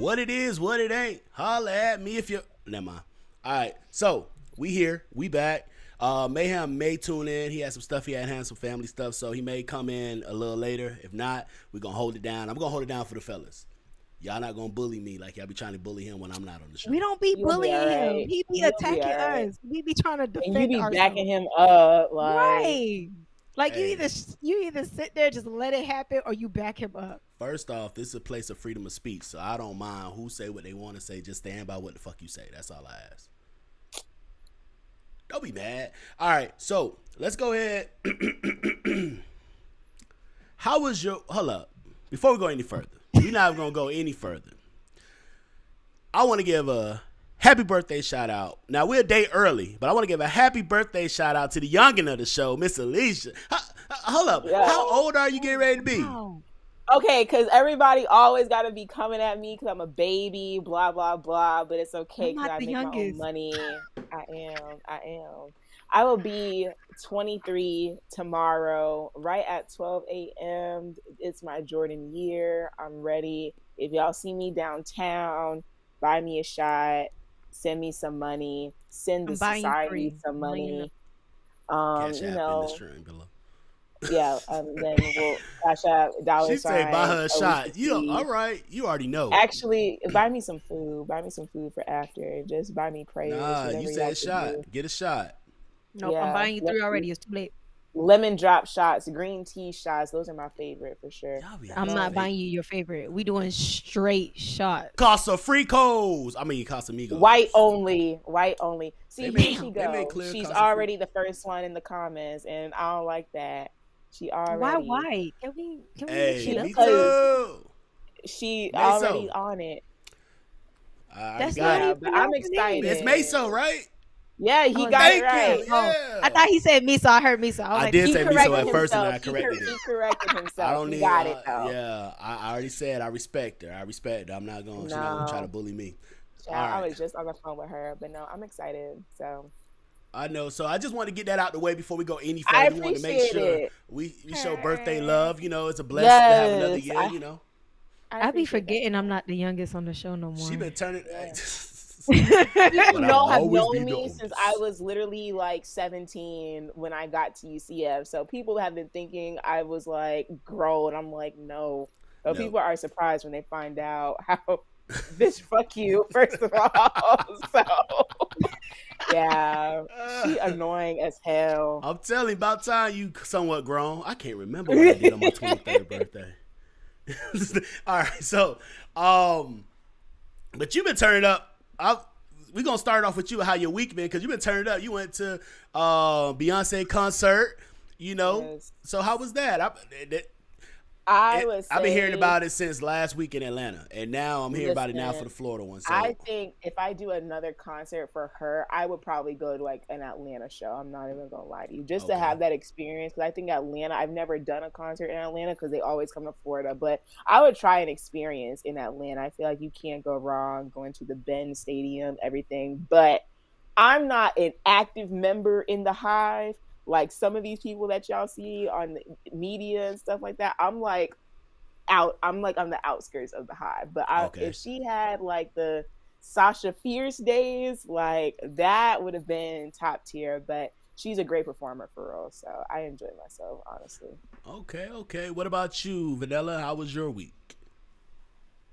What it is, what it ain't. Holla at me if you. Never mind. All right, so we here, we back. Mayhem may tune in. He had some stuff. He had some family stuff, so he may come in a little later. If not, we're gonna hold it down. I'm gonna hold it down for the fellas. Y'all not gonna bully me like y'all be trying to bully him when I'm not on the show. We don't be You'll be bullying all him. right. He be You'll be attacking all right. us. We be trying to And defend you be ourselves. backing him up, like Right. Like Hey. you either sit there just let it happen or you back him up. First off, this is a place of freedom of speech, so I don't mind who say what they want to say. Just stand by what the fuck you say. That's all I ask. Don't be mad. All right, so let's go ahead. How was your... Hold up. Before we go any further, we're not going to go any further. I want to give a happy birthday shout out. Now, we're a day early, but I want to give a happy birthday shout out to the youngin' of the show, Miss Alicia. Hold up. Yeah. How old are you getting ready to be? Wow. okay, because everybody always got to be coming at me because I'm a baby, blah blah blah. But it's okay I'm because not I the make my own youngest. money. I am. I will be 23 tomorrow, right at 12 a.m. It's my Jordan year. I'm ready. If y'all see me downtown, buy me a shot, send me some money, send the I'm buying society 3. some Bringing money. Cash You app in know, the stream below. yeah. Then we'll cash out dollar She say buy her a sign, shot. You OTC. all right? You already know. Actually, buy me some food. Buy me some food for after. Just buy me prayers. Nah, Whatever you y'all said can shot. do. Get a shot. Nope, Yeah, I'm buying you 3 let's already. see. It's too late. Lemon drop shots, green tea shots. Those are my favorite for sure. Y'all be I'm having not fake- buying you your favorite. We doing straight shots. Casa Fricos. I mean Casamigos. White only. White only. See, They here made- she they made goes. clear She's Casa already the first one in the comments, and I don't like that. She already. Why white? Can we Hey, mix it me up? too. She Meso. already on it. I That's got not it. Yeah, even but I'm your excited. name. It's Meso, right? Yeah, he Oh, got it Thank right. you. Oh, Yeah. I thought he said miso. I heard miso. I was I like, did He say Miso corrected at first, and then I himself. corrected He it. corrected himself. I don't He need. got it though. Yeah, I already said I respect her. I respect her. I'm not going. She's not going to try No. to bully me. Yeah, All I right. was just on the phone with her, but no, I'm excited. So I know. So I just want to get that out the way before we go any I further. We want to make appreciate sure it. we show birthday love. You know, it's a blessing to have another Yes, year. I- You know, I I be appreciate that. forgetting I'm not the youngest on the show no more. she been turning. Yeah. But You I know, will have always known be the me since oldest. I was literally like 17 when I got to UCF. So people have been thinking I was like grown. I'm like, no. So No. people are surprised when they find out how bitch fuck you, first of all. So yeah. She annoying as hell. I'm telling you, about time you somewhat grown. I can't remember what I did on my 23rd birthday. All right, so, but you've been turning up. We're going to start off with you, how your week been, because you've been turning up. You went to Beyonce concert, you know. Yes. So how was that? I've I've been hearing about it since last week in Atlanta, and now I'm hearing about it now Listen, for the Florida one. So I think if I do another concert for her, I would probably go to like an Atlanta show. I'm not even gonna lie to you, just to Okay. have that experience. Because I think Atlanta, I've never done a concert in Atlanta because they always come to Florida. But I would try an experience in Atlanta. I feel like you can't go wrong going to the Ben Stadium, everything. But I'm not an active member in the Hive like some of these people that y'all see on the media and stuff like that. I'm like I'm like on the outskirts of the Hive. But Okay. if she had like the Sasha Fierce days, like that would have been top tier. But she's a great performer for real, so I enjoyed myself honestly. okay. What about you, Vanilla? How was your week?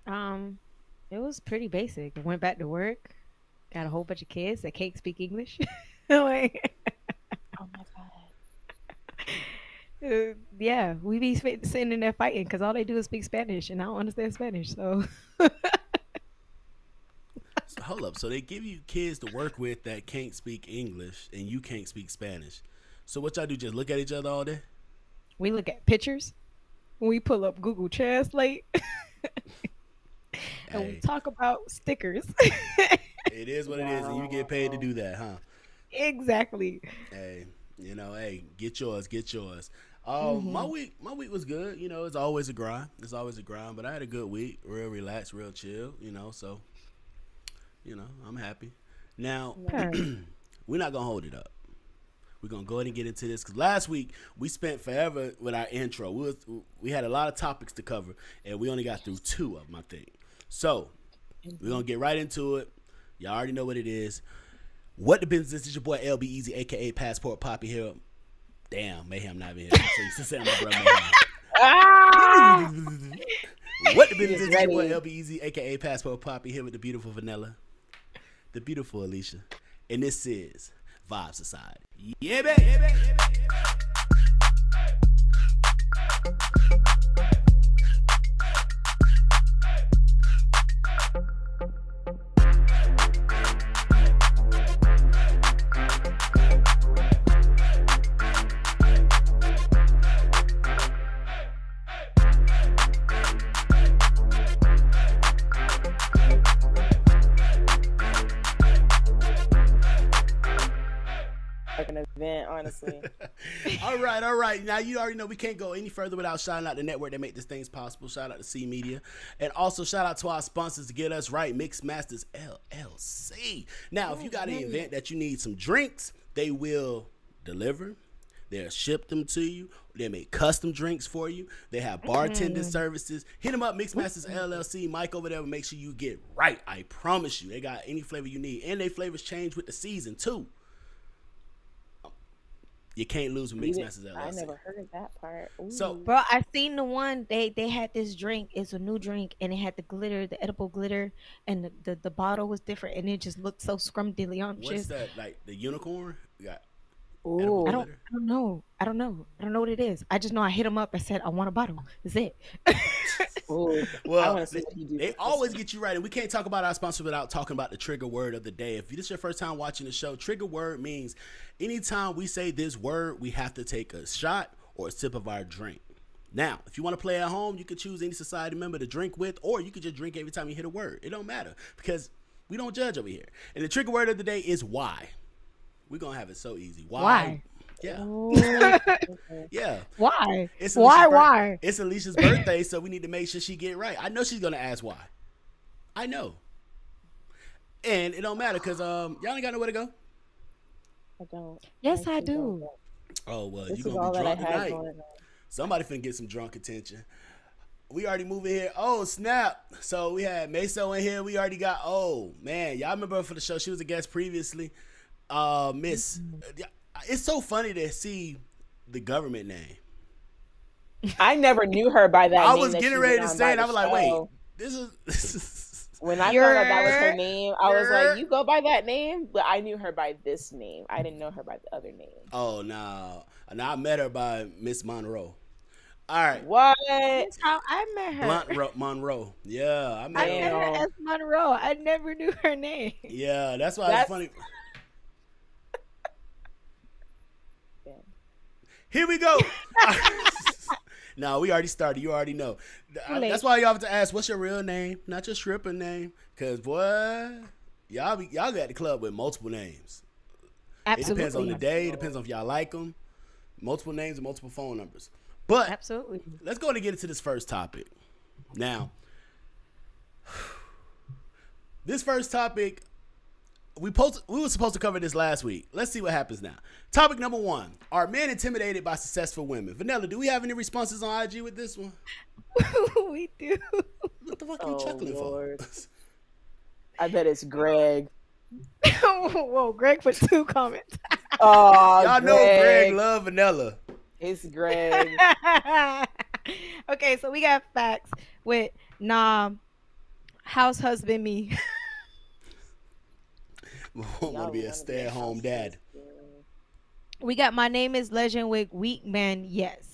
It was pretty basic. I went back to work. Got a whole bunch of kids that can't speak English. Like, Oh my god. yeah, we be sitting in there fighting because all they do is speak Spanish, and I don't understand Spanish. So So, hold up. So they give you kids to work with that can't speak English, and you can't speak Spanish. So what y'all do? Just look at each other all day? we look at pictures. We pull up Google Translate, and we Hey, talk about stickers. it is what it is, and you get paid to do that, huh? Exactly. Hey, get yours. My week was good. You know, it's always a grind. But I had a good week, real relaxed, real chill. You know, so I'm happy. Now, Okay. we're not gonna hold it up. We're gonna go ahead and get into this because last week we spent forever with our intro. We had a lot of topics to cover, and we only got through 2 of them, I think. So We're gonna get right into it. Y'all already know what it is. What the business is? Your boy LB Easy, aka Passport Poppy here. Damn, Mayhem not even here. So you still saying my brother Mayhem. Ah! What the business is? Ready. Your boy LB Easy, aka Passport Poppy here with the beautiful Vanilla, the beautiful Alicia, and this is Vibe Society. Yeah, baby. Yeah, baby. Yeah, baby. Like an event, honestly. All right. Now you already know we can't go any further without shouting out the network that make this things possible. Shout out to C Media, and also shout out to our sponsors to get us right, Mix Masters LLC. Now, if you got an event that you need some drinks, they will deliver. They'll ship them to you. They make custom drinks for you. They have bartending services. Hit them up, Mix Masters LLC. Mike over there will make sure you get right. I promise you. They got any flavor you need, and they flavors change with the season too. You can't lose with Mix Masters LLC. I never heard that part. Ooh. So, Bro, I seen the one they had this drink. It's a new drink, and it had the glitter, the edible glitter, and the bottle was different, and it just looked so what's scrumdiddlyumptious. that? Like the unicorn? You got Ooh. edible I don't glitter? know. I don't know what it is. I just know I hit him up and said I want a bottle. That's it. Ooh. I Well, want to see what he do. they always get you right, and we can't talk about our sponsor without talking about the trigger word of the day. If this is your first time watching the show, trigger word means anytime we say this word, we have to take a shot or a sip of our drink. Now, if you want to play at home, you could choose any society member to drink with, or you could just drink every time you hit a word. It don't matter because we don't judge over here. And the trigger word of the day is why. We're gonna have it so easy. Why? Yeah. Ooh. Yeah. Why? It's Why? Alicia's Why? It's Alicia's birthday, so we need to make sure she get right. I know she's gonna ask why. I know. And it don't matter because y'all ain't got nowhere to go. I don't. Yes, I actually don't. do. Oh well, This you is gonna all be that I drunk had tonight. going on. Somebody finna get some drunk attention. We already moving here. Oh snap! So we had Meso in here. We already got. Oh man, y'all remember her for the show? She was a guest previously. Miss. It's so funny to see the government name. I never knew her by that I name was that getting she ready went to on say by it. the I was like, wait, show. this is. When I found out that was her You're- name, I was like, you go by that name? But I knew her by this name. I didn't know her by the other name. Oh no! Now I met her by Miss Monroe. All right, What? That's how I met her. Blunt Monroe. Yeah, I met I her. met her Damn. as Monroe. I never knew her name. Yeah, that's why That's- it's funny. Yeah. Here we go. No, we already started. You already know. late. That's why y'all have to ask, what's your real name, not your stripper name? Cause boy, y'all go at the club with multiple names. It Absolutely. depends on the day. It depends on if y'all like them. Multiple names and multiple phone numbers. But Absolutely. let's go and get into this first topic. Now, this first topic, we were supposed to cover this last week. Let's see what happens now. Topic number 1: Are men intimidated by successful women? Vanilla, do we have any responses on IG with this one? We do. What the fuck are you Oh, chuckling Lord. for? I bet it's Greg. Whoa, Greg put 2 comments. Oh, Y'all know Greg love Vanilla. It's Greg. Okay, so we got facts with house husband me. Want to be a stay-at-home dad. We got my name is Legend with weak man. Yes.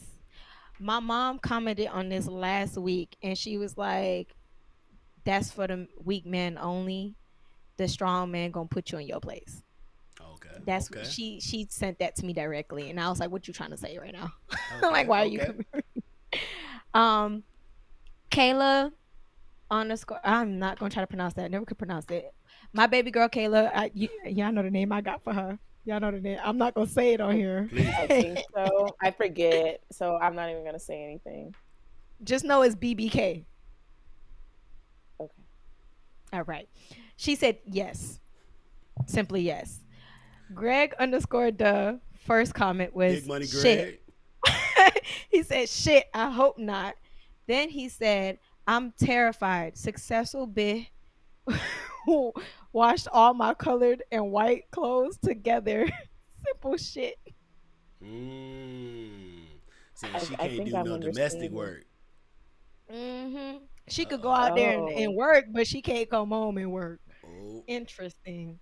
My mom commented on this last week and she was like, that's for the weak man only. The strong man gonna put you in your place. Okay. That's okay. she sent that to me directly and I was like, what you trying to say right now? Okay, Like, why are you okay. coming? Kayla underscore, I'm not gonna try to pronounce that. I never could pronounce it. My baby girl Kayla, y'all know the name I got for her. Y'all know the name. I'm not gonna say it on here. I think so. I forget. So I'm not even going to say anything. Just know it's BBK. Okay. All right. She said yes. Simply yes. Greg underscore the first comment was Big money shit. Greg. He said shit. I hope not. Then he said I'm terrified. Successful bitch who washed all my colored and white clothes together. Simple shit. Mm. Saying I, she I can't think do I'm no domestic understanding. work. She could go Uh out there Oh. and work, but she can't come home and work. oh. Interesting.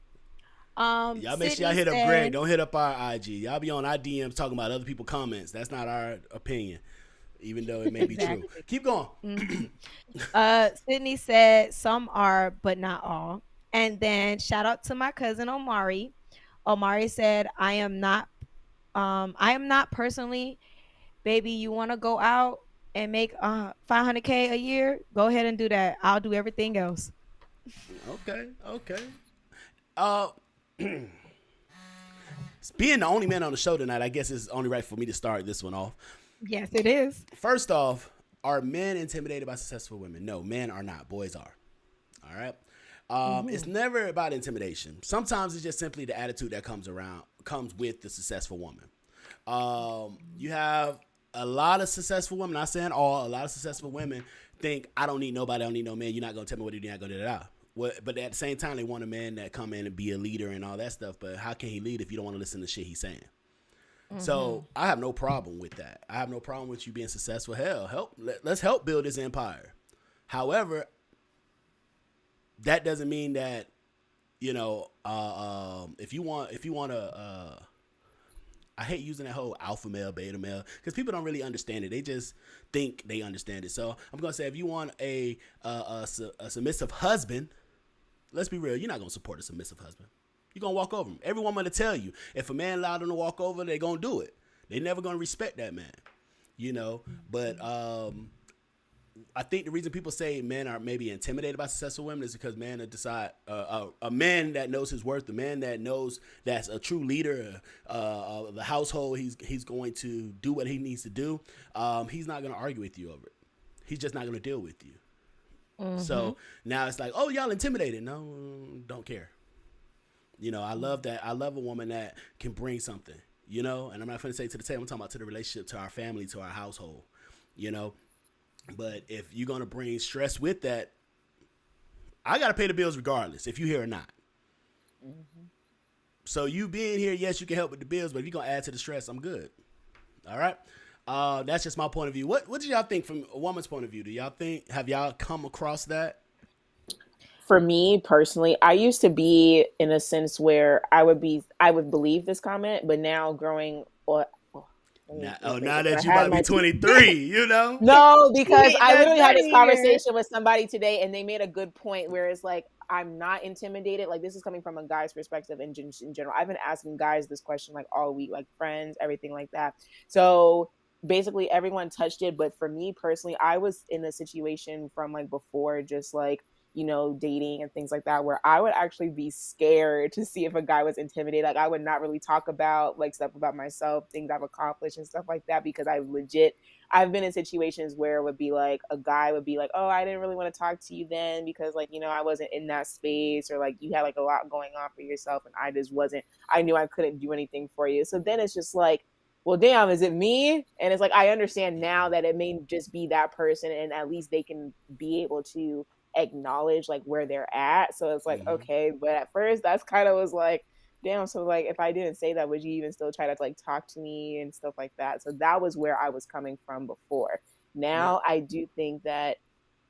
Y'all make sure y'all Sydney hit up Greg. said, Don't hit up our IG. Y'all be on our DMs talking about other people's comments. That's not our opinion, even though it may be true. exactly. Keep going. Mhm. Sydney said some are, but not all. And then shout out to my cousin Omari. Omari said, I am not personally, baby, you want to go out and make 500K a year? Go ahead and do that. I'll do everything else. Okay, okay. Uh, being the only man on the show tonight, I guess it's only right for me to start this one off. Yes, it is. First off, are men intimidated by successful women? No, men are not. Boys are. All right. It's never about intimidation. Sometimes it's just simply the attitude that comes with the successful woman. You have a lot of successful women, not saying all, a lot of successful women think, I don't need nobody, I don't need no man. You're not going to tell me what to do, you're not going to do that. But at the same time, they want a man that come in and be a leader and all that stuff. But how can he lead if you don't want to listen to shit he's saying? So I have no problem with that. I have no problem with you being successful. Hell, let's help build this empire. However, that doesn't mean that if you want to. I hate using that whole alpha male, beta male, because people don't really understand it. They just think they understand it. So I'm gonna say, if you want a submissive husband, let's be real. You're not gonna support a submissive husband. You're gonna walk over him. Every woman to tell you, if a man allowed them to walk over, they're gonna do it. They never gonna respect that man. But I think the reason people say men are maybe intimidated by successful women is because men decide a man that knows his worth, a man that knows that's a true leader of the household. He's going to do what he needs to do. He's not going to argue with you over it. He's just not going to deal with you. So now it's like, oh, y'all intimidated. No, don't care. I love that. I love a woman that can bring something. And I'm not going to say to the table. I'm talking about to the relationship, to our family, to our household. But if you're going to bring stress with that, I got to pay the bills regardless, if you're here or not. So you being here, yes, you can help with the bills, but if you're going to add to the stress, I'm good. All right? That's just my point of view. What do y'all think from a woman's point of view? Have y'all come across that? For me personally, I used to be in a sense where I would believe this comment, but now growing Now that you about to be 23, No, because Getting I us literally had out this of here. conversation with somebody today, and they made a good point where it's like, I'm not intimidated. Like, this is coming from a guy's perspective in general. I've been asking guys this question like all week, like friends, everything like that. So basically, everyone touched it. But for me personally, I was in a situation from like before, just like, dating and things like that, where I would actually be scared to see if a guy was intimidated. Like, I would not really talk about like stuff about myself, things I've accomplished and stuff like that, because I've been in situations where it would be like a guy would be like, oh, I didn't really want to talk to you then because like, I wasn't in that space, or like you had like a lot going on for yourself and I knew I couldn't do anything for you. So then it's just like, well, damn, is it me? And it's like, I understand now that it may just be that person, and at least they can be able to acknowledge like where they're at. So it's like, Mm-hmm. okay, but at first that's kind of was like, damn, so like if I didn't say that, would you even still try to like talk to me and stuff like that? So that was where I was coming from before. Yeah. Now I do think that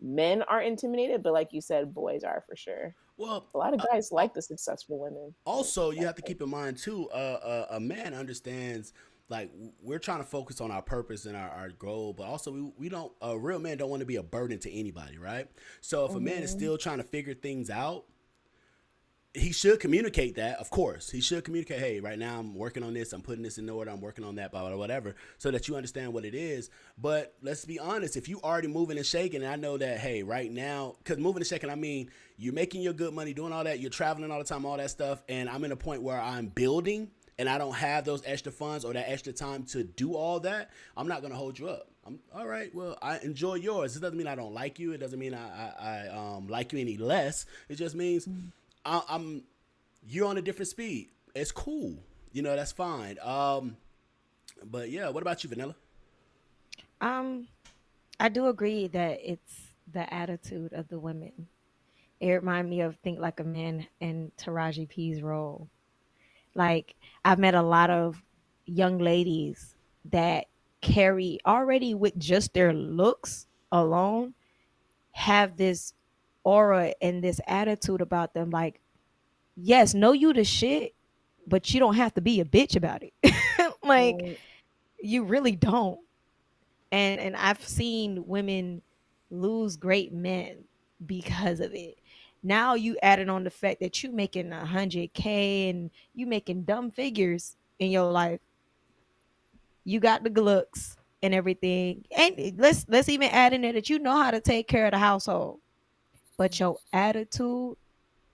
men are intimidated, but like you said, boys are for sure. Well, A lot of guys like the successful women. So also you that's have to keep in mind too, a man understands, like, we're trying to focus on our purpose and our goal, but also we don't, a real man don't want to be a burden to anybody, right? So if a man is still trying to figure things out, he should communicate that. Of course, he should communicate, hey, right now I'm working on this, I'm putting this in order, I'm working on that, blah, blah, whatever, so that you understand what it is. But let's be honest, if you already moving and shaking, and I know that, hey, right now, because moving and shaking, I mean, you're making your good money, doing all that, you're traveling all the time, all that stuff, and I'm in a point where I'm building and I don't have those extra funds or that extra time to do all that, I'm not going to hold you up. I'm all right. Well, I enjoy yours. It doesn't mean I don't like you. It doesn't mean I like you any less. It just means I'm you're on a different speed. It's cool. That's fine. But yeah, what about you, Vanilla? I do agree that it's the attitude of the women. It reminded me of Think Like a Man and Taraji P's role. Like, I've met a lot of young ladies that carry already with just their looks alone have this aura and this attitude about them. Like, yes, know you the shit, but you don't have to be a bitch about it. Like, Right. you really don't. And I've seen women lose great men because of it. Now you added on the fact that you making 100K and you making dumb figures in your life. You got the looks and everything, and let's even add in there that you know how to take care of the household, but your attitude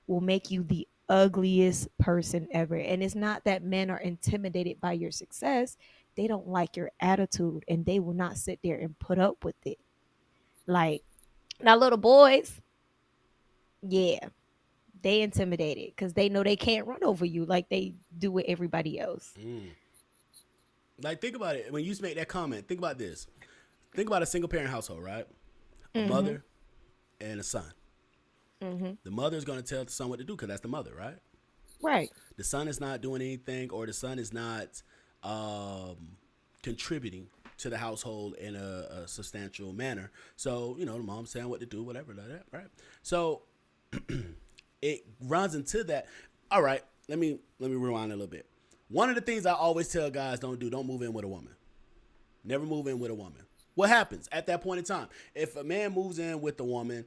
will make you the ugliest person ever. And it's not that men are intimidated by your success, they don't like your attitude and they will not sit there and put up with it. Like, now little boys, yeah, they intimidated because they know they can't run over you like they do with everybody else. Mm. Like, think about it. When you make that comment, think about this. Think about a single parent household, right? A Mm-hmm. mother and a son. Mm-hmm. The mother is going to tell the son what to do because that's the mother, right? Right. The son is not doing anything, or the son is not contributing to the household in a substantial manner. So, the mom's saying what to do, whatever, like that, right? So it runs into that. All right, let me rewind a little bit. One of the things I always tell guys don't move in with a woman. Never move in with a woman. What happens at that point in time? If a man moves in with a woman,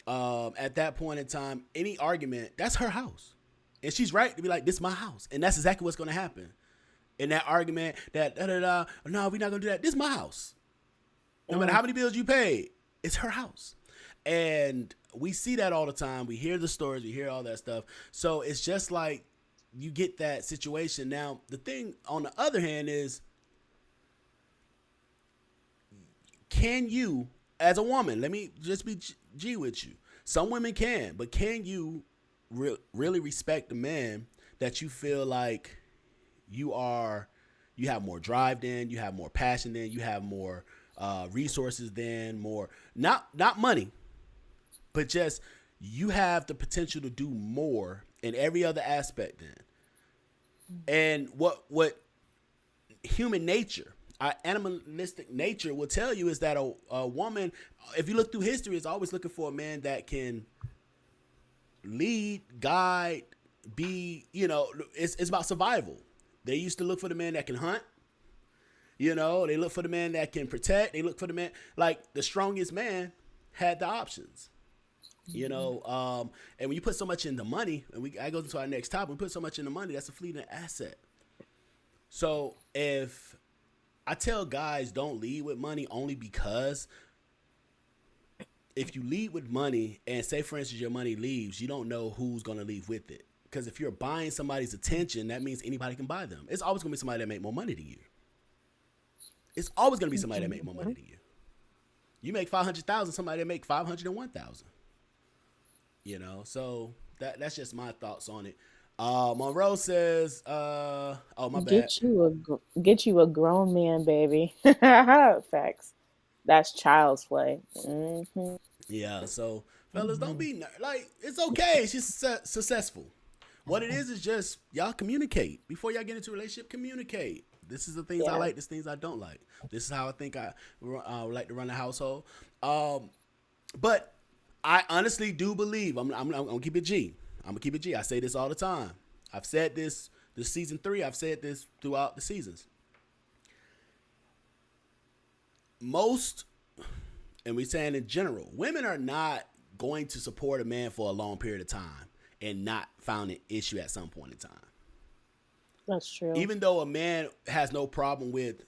at that point in time, any argument, that's her house. And she's right to be like, this is my house. And that's exactly what's going to happen. In that argument, no, we're not going to do that. This is my house. No matter how many bills you pay, it's her house. And we see that all the time. We hear the stories. We hear all that stuff. So it's just like you get that situation. Now, the thing on the other hand is, can you, as a woman, let me just be G with you. Some women can, but can you really respect a man that you feel like you have more drive than, you have more passion than, you have more resources than, more not money, but just you have the potential to do more in every other aspect than. And what human nature, our animalistic nature will tell you is that a woman, if you look through history, is always looking for a man that can lead, guide, be, it's about survival. They used to look for the man that can hunt. They look for the man that can protect. They look for the man, like the strongest man had the options. And when you put so much into money, and I go into our next topic, we put so much into money, that's a fleeting asset. So if I tell guys don't lead with money only because if you lead with money and say, for instance, your money leaves, you don't know who's going to leave with it. Because if you're buying somebody's attention, that means anybody can buy them. It's always going to be somebody that make more money than you. It's always going to be somebody that make more money than you. You make 500,000, somebody that make 501,000. So that's just my thoughts on it. Monroe says, oh, my bad. Get you a grown man, baby. Facts. That's child's play. Mm-hmm. Yeah, so fellas, don't be like, it's okay. She's successful. What it is just y'all communicate before y'all get into a relationship. Communicate. This is the things I like. This things I don't like. This is how I think I would like to run a household. But I honestly do believe I'm gonna keep it G. I'm gonna keep it G. I say this all the time. I've said this season 3. I've said this throughout the seasons. Most, and we're saying in general, women are not going to support a man for a long period of time and not found an issue at some point in time. That's true. Even though a man has no problem with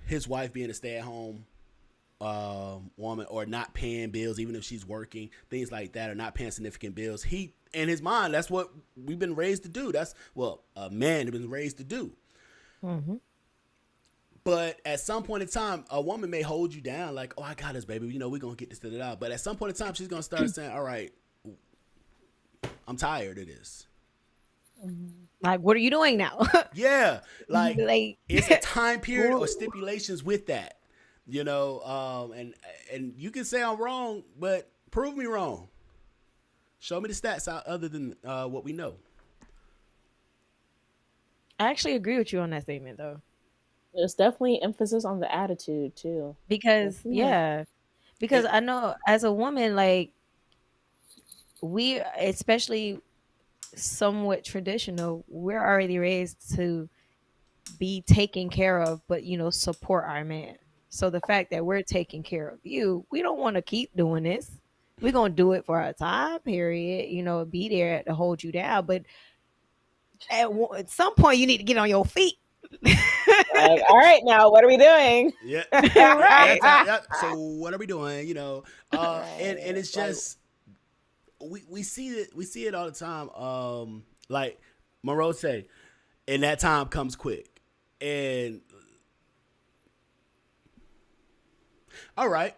his wife being a stay-at-home woman or not paying bills, even if she's working, things like that, or not paying significant bills, he, in his mind, that's what we've been raised to do. That's what a man has been raised to do. Mm-hmm. But at some point in time, a woman may hold you down like, oh, I got this, baby. We're going to get this, da-da-da. But at some point in time, she's going to start saying, all right, I'm tired of this. Like, what are you doing now? Yeah. Like it's a time period or Ooh. stipulations with that, and you can say I'm wrong, but prove me wrong. Show me the stats other than what we know. I actually agree with you on that statement though. There's definitely emphasis on the attitude too. Like, Because yeah. yeah, because It, I know as a woman, like we, especially somewhat traditional, we're already raised to be taken care of, but support our man. So the fact that we're taking care of you, we don't want to keep doing this. We're gonna do it for a time period, be there to hold you down. But at some point, you need to get on your feet. Like, all right, now what are we doing? yeah, Right. so what are we doing? And Right. it's just we see it all the time. Like Monroe say, and that time comes quick. And all right,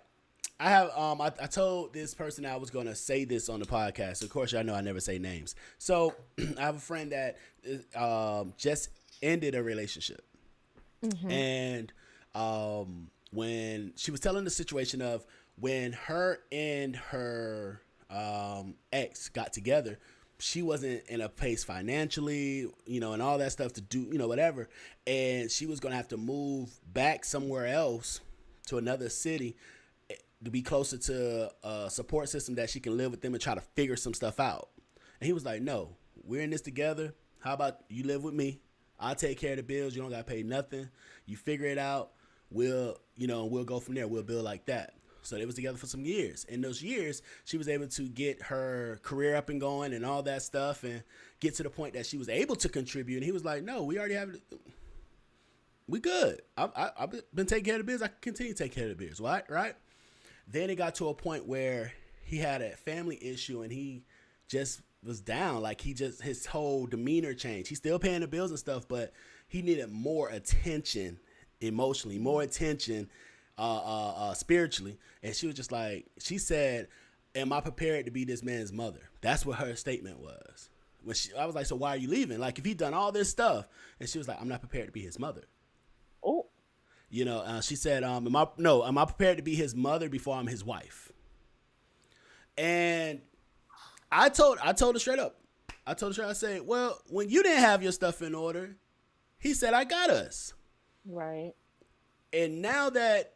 I have I told this person I was gonna say this on the podcast. Of course, y'all know I never say names. So I have a friend that just ended a relationship, Hmm. and when she was telling the situation of when her and her ex got together, she wasn't in a place financially, and all that stuff to do, whatever, and she was gonna have to move back somewhere else to another city to be closer to a support system that she can live with them and try to figure some stuff out. And he was like, "No, we're in this together. How about you live with me? I'll take care of the bills. You don't gotta pay nothing. You figure it out. We'll go from there. We'll build like that." So they was together for some years. In those years, she was able to get her career up and going and all that stuff, and get to the point that she was able to contribute. And he was like, "No, we already have it. We good. I've been taking care of the bills. I can continue to take care of the bills. Right?" Then it got to a point where he had a family issue and he just was down. Like his whole demeanor changed. He's still paying the bills and stuff, but he needed more attention emotionally, more attention spiritually. And she was just like, she said, "Am I prepared to be this man's mother?" That's what her statement was. I was like, "So why are you leaving? Like, if he done all this stuff," and she was like, "I'm not prepared to be his mother." Oh, She said, am I prepared to be his mother before I'm his wife?" And I told her straight up. I said, "Well, when you didn't have your stuff in order, he said, I got us. right. And now that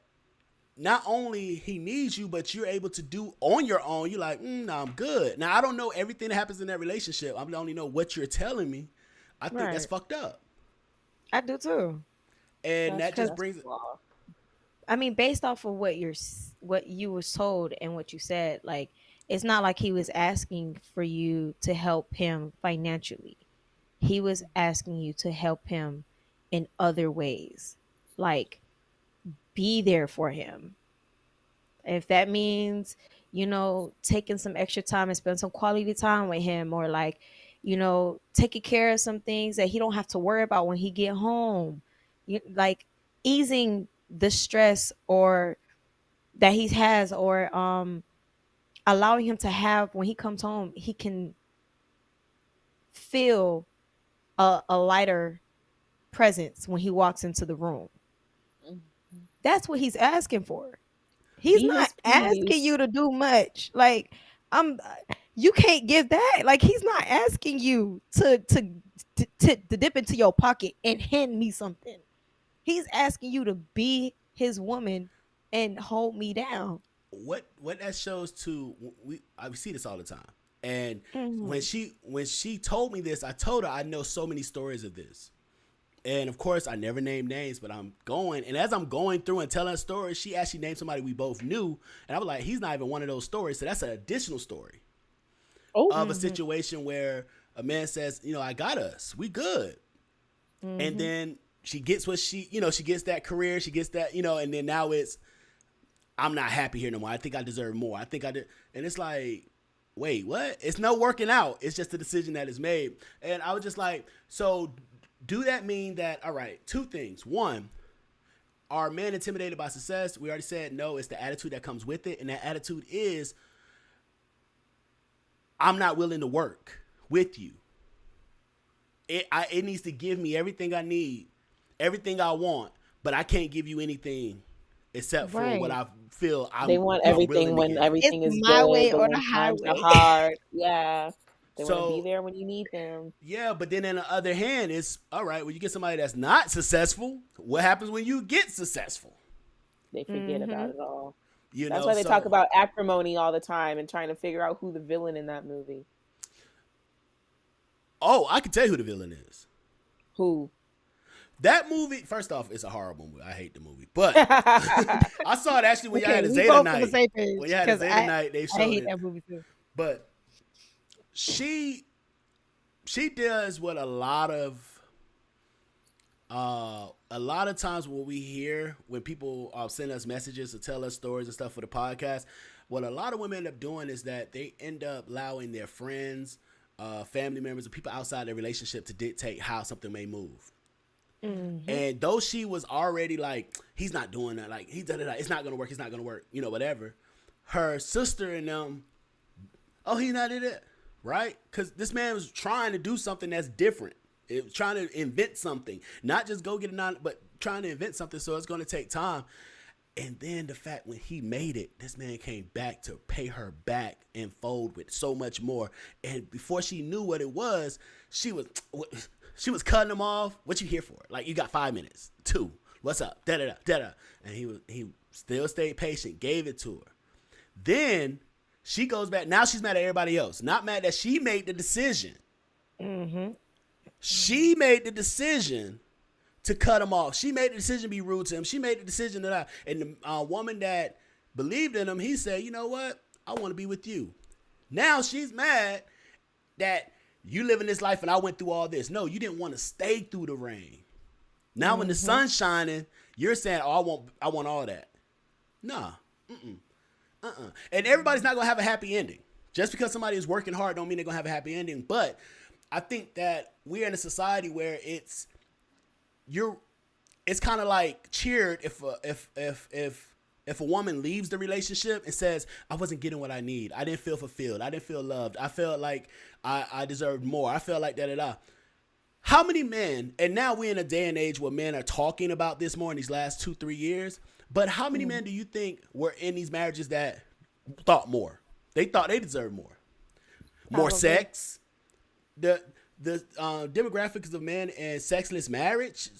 not only he needs you, but you're able to do on your own, you're like, no, I'm good." Now, I don't know everything that happens in that relationship. I only know what you're telling me. I think that's Right. fucked up. I do too. And that just Because brings Flaw. I mean, based off of what you was told and what you said, like it's not like he was asking for you to help him financially. He was asking you to help him in other ways, like be there for him. If that means, taking some extra time and spend some quality time with him, or like, taking care of some things that he don't have to worry about when he get home, like easing the stress or that he has, or allowing him to have when he comes home, he can feel a lighter presence when he walks into the room. Mhm. That's what he's asking for. He's Be not his asking peace. you to do much. Like I'm you can't give that. Like he's not asking you to dip into your pocket and hand me something. He's asking you to be his woman and hold me down. what that shows too. I see this all the time. And when Hmm. she told me this, I told her I know so many stories of this. And of course, I never named names, but I'm going. And as I'm going through and telling stories, she actually named somebody we both knew. And I was like, he's not even one of those stories. So that's an additional story Oh, of a Hmm. situation where a man says, I got us. We good. And Hmm. then she gets what she gets that career. She gets that, and then now it's, I'm not happy here no more. I think I deserve more. I think I did. And it's like, wait, what? It's no working out. It's just a decision that is made. And I was just like, so do that mean that, all right, two things. One, are men intimidated by success? We already said no, it's the attitude that comes with it. And that attitude is, I'm not willing to work with you. It needs to give me everything I need, everything I want, but I can't give you anything except for what Right. I've feel They want I'm everything willing to when give. everything It's is my good, way but or when the times are highway. hard, yeah, they want to be So there when you need them. yeah, but then on the other hand, it's all right when you get somebody that's not successful. What happens when you get successful? They forget about it all. You That's know, why they talk so about acrimony all the time and trying to figure out who the villain in that movie. oh, I can tell you who the villain is. Who? That movie, first off, it's a horrible movie. I hate the movie, but I saw it actually when y'all had a we Zeta both on night. the same page When you had a because Zeta night, they I showed hate it. that movie too. But she does what a lot of times what we hear when people send us messages to tell us stories and stuff for the podcast. What a lot of women end up doing is that they end up allowing their friends, family members, and people outside their relationship to dictate how something may move. And though she was already like, he's not doing that, like it's not gonna work, you know, whatever. Her sister and them, oh, he's not it, right? Because this man was trying to do something that's different. It was trying to invent something, not just go get a non, but trying to invent something. So it's gonna take time. And then the fact when he made it, this man came back to pay her back and fold with so much more. And before she knew what it was, she was cutting him off. What you here for? Like, you got 5 minutes. 2. What's up? Da da da da da. And he still stayed patient, gave it to her. Then she goes back. Now she's mad at everybody else. Not mad that she made the decision. She made the decision to cut him off. She made the decision to be rude to him. She made the decision that and the woman that believed in him, he said, you know what? I want to be with you. Now she's mad that you living this life and I went through all this. No, you didn't want to stay through the rain. Now when the sun's shining, you're saying, oh, I want all that. Nah. And everybody's not going to have a happy ending. Just because somebody is working hard don't mean they're going to have a happy ending. But I think that we're in a society where it's kind of like cheered if a woman leaves the relationship and says, I wasn't getting what I need. I didn't feel fulfilled. I didn't feel loved. I felt like I deserved more. I felt like da-da-da. How many men, and now we're in a day and age where men are talking about this more in these last 2-3 years, but how many men do you think were in these marriages that thought more? They thought they deserved more. More sex. The demographics of men and sexless marriage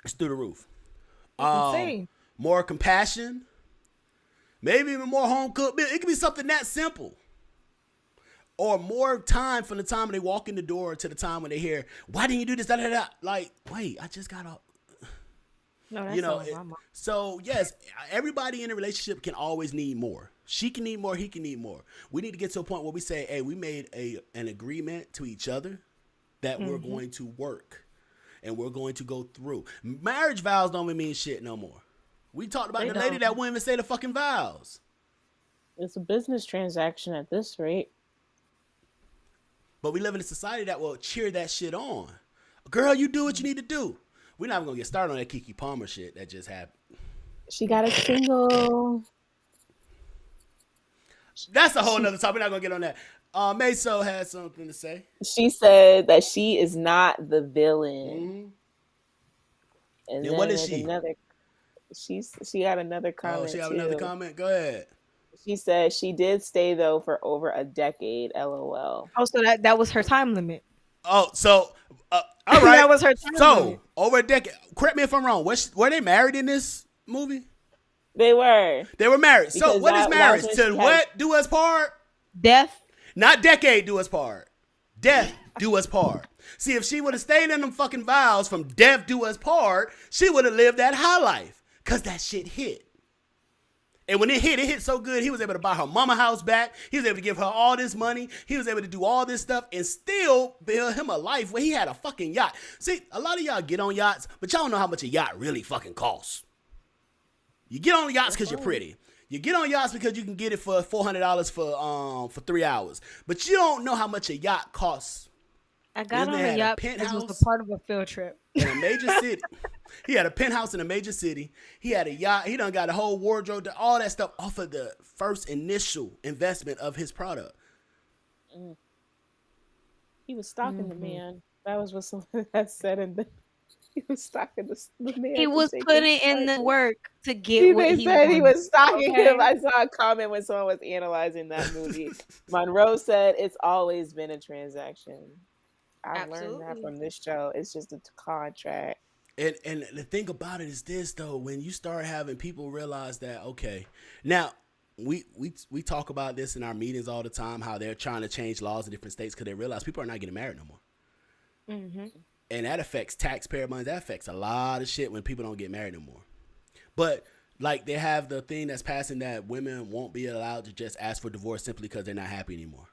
is through the roof. Insane. More compassion, maybe even more home cooked meal. It could be something that simple. Or more time from the time they walk in the door to the time when they hear, why didn't you do this? Da, da, da. Like, wait, I just got off. No, that's You know, my mom. so yes, everybody in a relationship can always need more. She can need more, he can need more. We need to get to a point where we say, hey, we made an agreement to each other that we're going to work and we're going to go through. Marriage vows don't even mean shit no more. We talked about the lady that wouldn't even say the fucking vows. It's a business transaction at this rate. But we live in a society that will cheer that shit on. Girl, you do what you need to do. We're not even going to get started on that Kiki Palmer shit that just happened. She got a single. That's a whole nother topic. We're not going to get on that. Meso has something to say. She said that she is not the villain. And then what is she? She got another comment. Oh, she have too. another comment? Go ahead. She said she did stay though for over a decade. LOL. Oh, so that was her time limit. Oh, so all right. That was her time limit. Over a decade. Correct me if I'm wrong. Were they married in this movie? They were. They were married. So what is marriage? To what do us part? Death. Not decade do us part. Death do us part. See, if she would have stayed in them fucking vows from death do us part, she would have lived that high life. Cause that shit hit. And when it hit so good, he was able to buy her mama house back. He was able to give her all this money. He was able to do all this stuff and still build him a life where he had a fucking yacht. See, a lot of y'all get on yachts, but y'all don't know how much a yacht really fucking costs. You get on yachts because you're pretty. You get on yachts because you can get it for $400 for 3 hours. But you don't know how much a yacht costs. I got on a yacht because it was a part of a field trip. In a major city. He had a penthouse in a major city. He had a yacht. He done got a whole wardrobe, all that stuff off of the first initial investment of his product. He was stalking the man. That was what someone had said in the... He was stalking the man. He to was take putting his in the license. work to get what They he said he wanted. was stalking Okay. him. I saw a comment when someone was analyzing that movie. Monroe said it's always been a transaction. I learned that Absolutely. from this show. It's just a contract. And the thing about it is this though, when you start having people realize that, okay, now we talk about this in our meetings all the time, how they're trying to change laws in different states because they realize people are not getting married no more. Mm-hmm. And that affects taxpayer money. That affects a lot of shit when people don't get married no more. But like they have the thing that's passing that women won't be allowed to just ask for divorce simply because they're not happy anymore.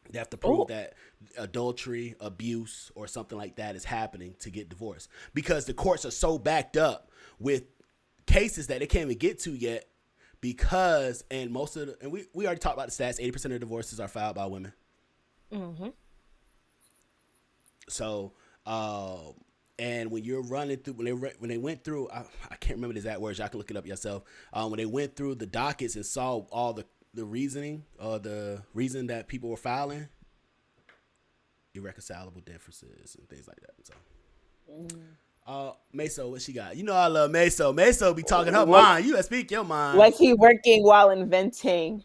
They have to prove that adultery, abuse, or something like that is happening to get divorced because the courts are so backed up with cases that they can't even get to yet because, and most of the, and we already talked about the stats, 80% of divorces are filed by women. Mm-hmm. So, and when you're running through, when they went through, I can't remember the exact words. Y'all can look it up yourself. When they went through the dockets and saw all the reasoning or the reason that people were filing, irreconcilable differences and things like that. So, Meso, what she got? You know I love Meso. Meso be talking her mind. You better speak your mind. Was he working while inventing?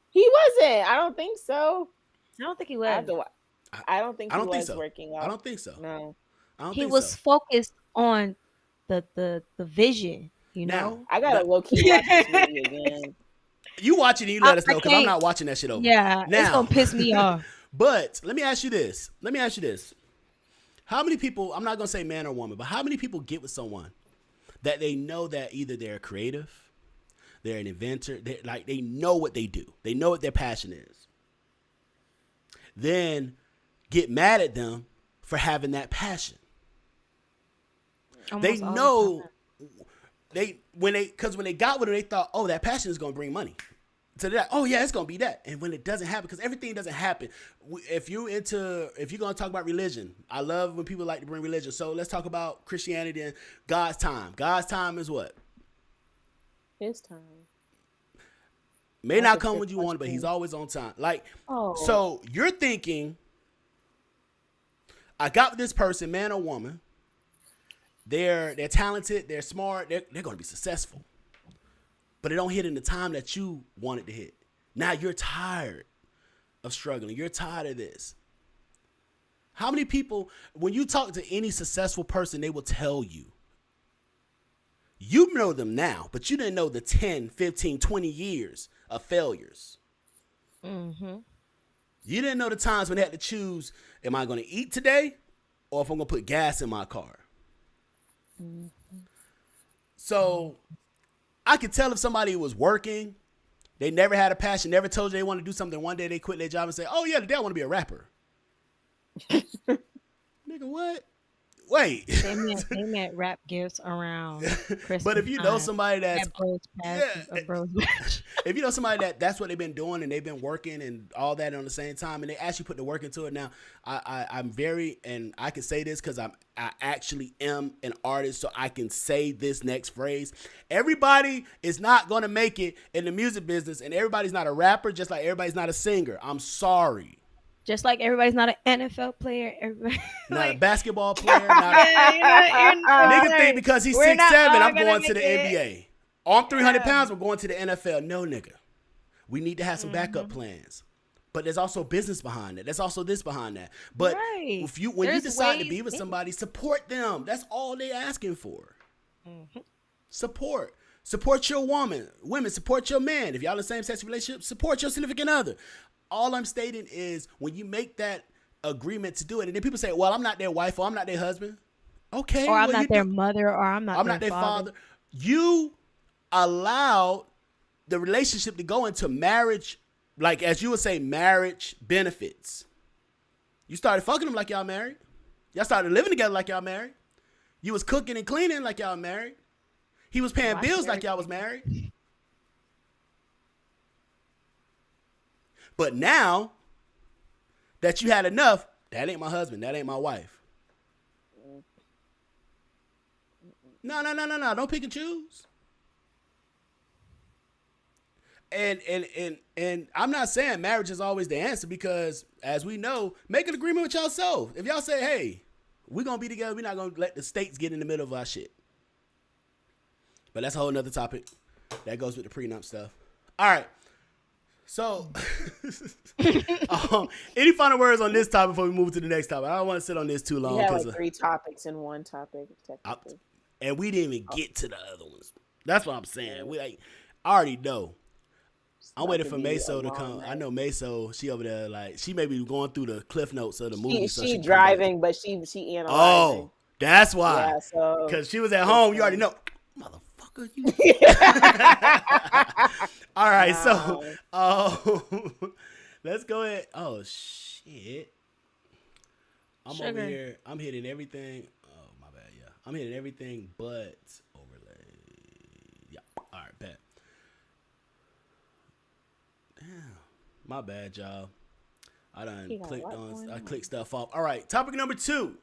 He wasn't. I don't think so. I don't think he I was. have to. I don't think I don't he think was so. working. While, I don't think so. No. I don't He think was so. focused on the vision. You Now, know. I gotta low key watch this movie again. You watch it and you let us know because I'm can't- not watching that shit over. Yeah, Now, it's gonna piss me off. But let me ask you this. How many people, I'm not going to say man or woman, but how many people get with someone that they know that either they're creative, they're an inventor, they know what they do. They know what their passion is. Then get mad at them for having that passion. Almost They all the know time. when they got with it, they thought, oh, that passion is going to bring money. So they're like, oh yeah, it's gonna be that. And when it doesn't happen, because everything doesn't happen. If you're gonna talk about religion, I love when people like to bring religion. So let's talk about Christianity and God's time. God's time is what? His time. May That's not a come good when you want it, but he's question. always on time. Like, Oh. so you're thinking, I got with this person, man or woman. They're talented, they're smart, they're gonna be successful. But it don't hit in the time that you want it to hit. Now you're tired of struggling. You're tired of this. How many people, when you talk to any successful person, they will tell you. You know them now, but you didn't know the 10, 15, 20 years of failures. Mm-hmm. You didn't know the times when they had to choose, am I going to eat today or if I'm going to put gas in my car? Mm-hmm. So I could tell if somebody was working, they never had a passion, never told you they want to do something. One day they quit their job and say, oh yeah, today I want to be a rapper. Nigga, what? Wait. They meant rap gifts around Christmas. But if you know somebody that's, at Bros Patch, Bros Patch. if you know somebody that's what they've been doing and they've been working and all that on the same time and they actually put the work into it. Now, I'm very, and I can say this because I actually am an artist, so I can say this next phrase. Everybody is not going to make it in the music business, and everybody's not a rapper, just like everybody's not a singer. I'm sorry. Just like everybody's not an NFL player. Everybody, Not a like, basketball player. Not a, nigga think because he's 6'7", I'm going to the NBA. On 300 pounds, we're going to the NFL. No, nigga. We need to have some backup plans. But there's also business behind it. There's also this behind that. But Right. when you There's decide to ways be with in- somebody, support them. That's all they asking for. Mm-hmm. Support. Support your woman. Women, support your man. If y'all in the same sex relationship, support your significant other. All I'm stating is when you make that agreement to do it, and then people say, well, I'm not their wife or I'm not their husband. Okay. Or I'm well, not their mother, or I'm not their father. You allowed the relationship to go into marriage, like as you would say, marriage benefits. You started fucking them like y'all married. Y'all started living together like y'all married. You was cooking and cleaning like y'all married. He was paying bills like y'all was married. But now that you had enough, that ain't my husband. That ain't my wife. No. Don't pick and choose. And I'm not saying marriage is always the answer because, as we know, make an agreement with yourself. If y'all say, hey, We're gonna be together. We're not gonna let the states get in the middle of our shit. But that's a whole nother topic. That goes with the prenup stuff. All right. So, any final words on this topic before we move to the next topic? I don't want to sit on this too long. We had like 3 topics in one topic, technically. And we didn't even get to the other ones. That's what I'm saying. I already know. I'm waiting for Meso to come. I know Meso, she over there, like, she may be going through the cliff notes of the movie. She driving, but she analyzing. Oh, that's why. Yeah, so. Because she was at home. You already know. Motherfucker, you. All right, so let's go ahead. Oh, shit. I'm Sugar. over here. I'm hitting everything. Oh, my bad. Yeah. I'm hitting everything but overlay. Yeah. All right, bet. Damn. My bad, y'all. I clicked stuff off. All right. Topic number 2.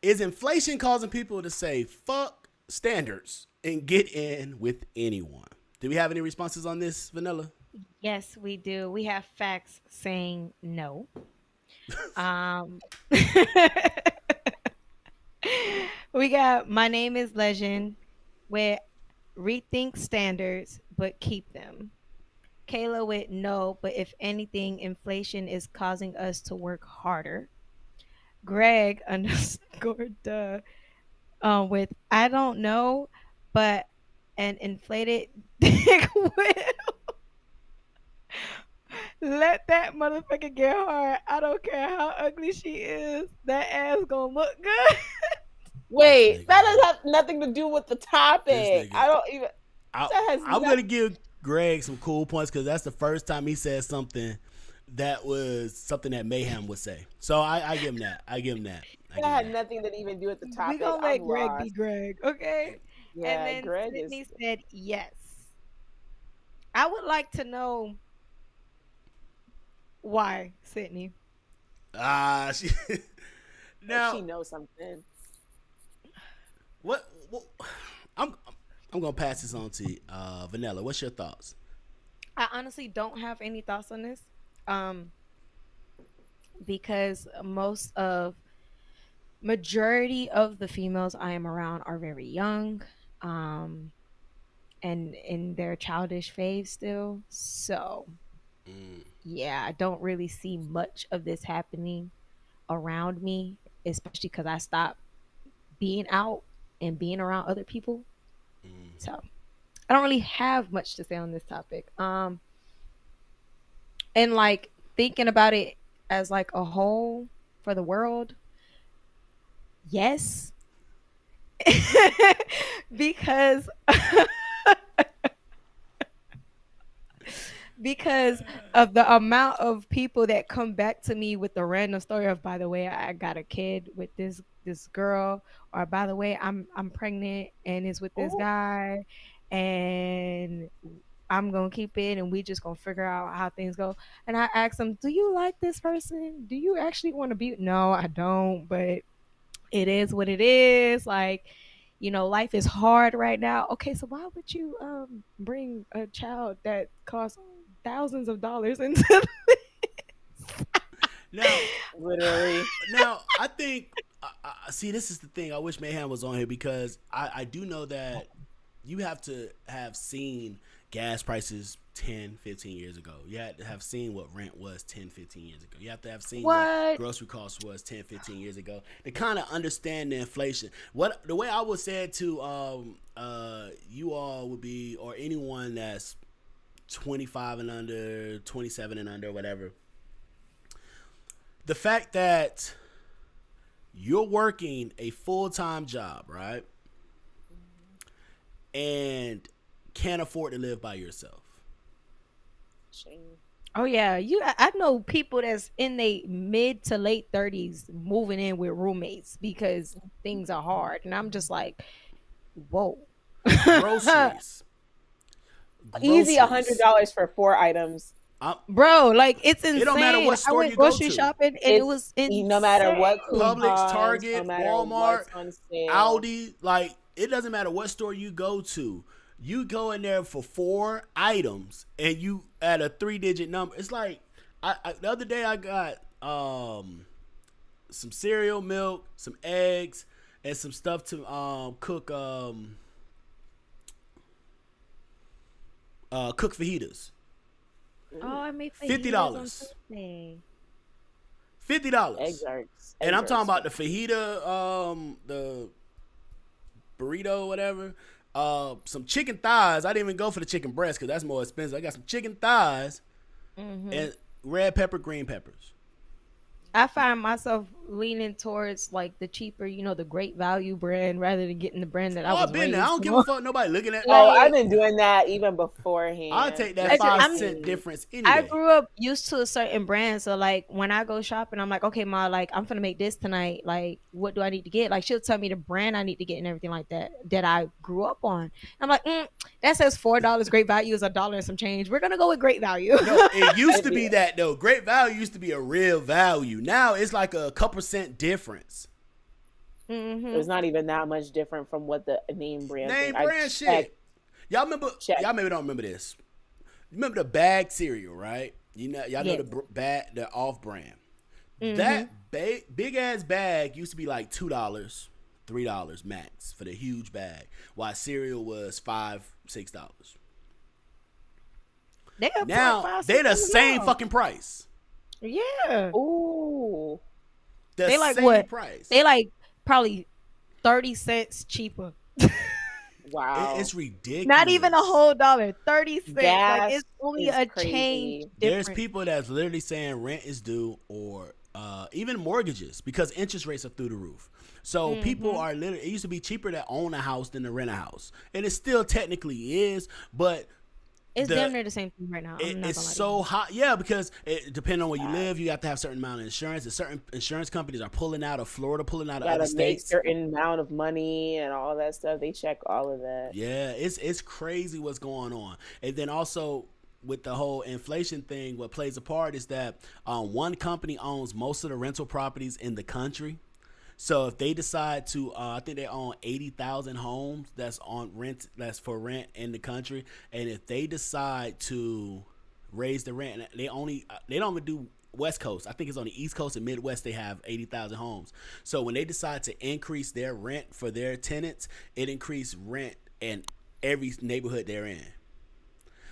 Is inflation causing people to say fuck standards and get in with anyone? Do we have any responses on this, Vanilla? Yes, we do. We have facts saying no. We got My Name is Legend with rethink standards but keep them. Kayla with no, but if anything, inflation is causing us to work harder. Greg underscore duh with I don't know, but an inflated dick will let that motherfucker get hard. I don't care how ugly she is. That ass gonna look good. Wait, that doesn't have nothing to do with the topic. I don't even. I'm going to give Greg some cool points because that's the first time he said something that was something that Mayhem would say. So I give him that. That had nothing to even do with the topic. We gonna let Greg be Greg, okay? Yeah, and then Greg Sydney said yes. I would like to know why, Sydney. Now she knows something. What I'm gonna pass this on to Vanilla. What's your thoughts? I honestly don't have any thoughts on this, because majority of the females I am around are very young, and in their childish phase still. So, yeah, I don't really see much of this happening around me, especially because I stopped being out and being around other people. So I don't really have much to say on this topic. And like thinking about it as like a whole for the world, yes. because of the amount of people that come back to me with the random story of, by the way, I got a kid with this girl, or by the way, I'm pregnant and it's with this guy, and I'm gonna keep it and we just gonna figure out how things go. And I ask them, do you like this person? Do you actually want to be? No, I don't, but it is what it is. Like, you know, life is hard right now. Okay, so why would you bring a child that costs thousands of dollars into this? Now, literally. Now, I think, see, this is the thing. I wish Mayhem was on here because I do know that you have to have seen gas prices 10, 15 years ago. You had to have seen what rent was 10, 15 years ago. You have to have seen what grocery costs was 10, 15 years ago to kind of understand the inflation. The way I would say it to you all would be, or anyone that's 25 and under, 27 and under, whatever. The fact that you're working a full-time job, right? And can't afford to live by yourself. Oh yeah, I know people that's in their mid to late 30s moving in with roommates because things are hard, and I'm just like, whoa. Groceries. Easy $100 for 4 items. Bro, like it's insane. It don't matter what store I went you go grocery to. shopping and it was insane. No matter what coupons, Publix, Target, no Walmart, Aldi, like it doesn't matter what store you go to. You go in there for 4 items and you add a 3-digit number. It's like the other day I got some cereal, milk, some eggs, and some stuff to cook cook fajitas. Oh, I made $50. fajitas on Tuesday. $50. And I'm talking about the fajita, the burrito, whatever. Some chicken thighs. I didn't even go for the chicken breast because that's more expensive. I got some chicken thighs and red pepper, green peppers. I find myself leaning towards like the cheaper, the Great Value brand rather than getting the brand that I was I've been raised there. I don't give a on. fuck. Nobody looking at me. Oh, I've been doing that even beforehand. I'll take that Listen, 5 cent difference any I day. grew up used to a certain brand, so like when I go shopping, I'm like, okay, ma, like I'm gonna make this tonight. Like, what do I need to get? Like she'll tell me the brand I need to get and everything like that I grew up on. I'm like, that says $4. Great Value is $1 and some change. We're gonna go with Great Value. No, it used to be that though. Great Value used to be a real value. Now it's like a couple cent difference. It's not even that much different from what the name brand. Shit. Y'all remember? Y'all maybe don't remember this. You remember the bag cereal, right? Y'all know the off brand. That big ass bag used to be like $2, $3 max for the huge bag, while cereal was $5, $6. Now they the same fucking price. Yeah. Ooh. They like same what? Price. They like probably 30 cents cheaper. Wow. It's ridiculous. Not even a whole dollar. 30 cents. Gas like it's only a crazy. change. There's people that's literally saying rent is due or even mortgages because interest rates are through the roof. So people are literally, it used to be cheaper to own a house than to rent a house. And it still technically is, but it's damn near the same thing right now. It's so hot. Yeah, because depending on where you live, you have to have a certain amount of insurance. And certain insurance companies are pulling out of Florida, pulling out of other states. Certain amount of money and all that stuff. They check all of that. Yeah, it's crazy what's going on. And then also with the whole inflation thing, what plays a part is that one company owns most of the rental properties in the country. So if they decide to, I think they own 80,000 homes that's on rent, that's for rent in the country. And if they decide to raise the rent, they don't even do West Coast. I think it's on the East Coast and Midwest. They have 80,000 homes. So when they decide to increase their rent for their tenants, it increased rent in every neighborhood they're in.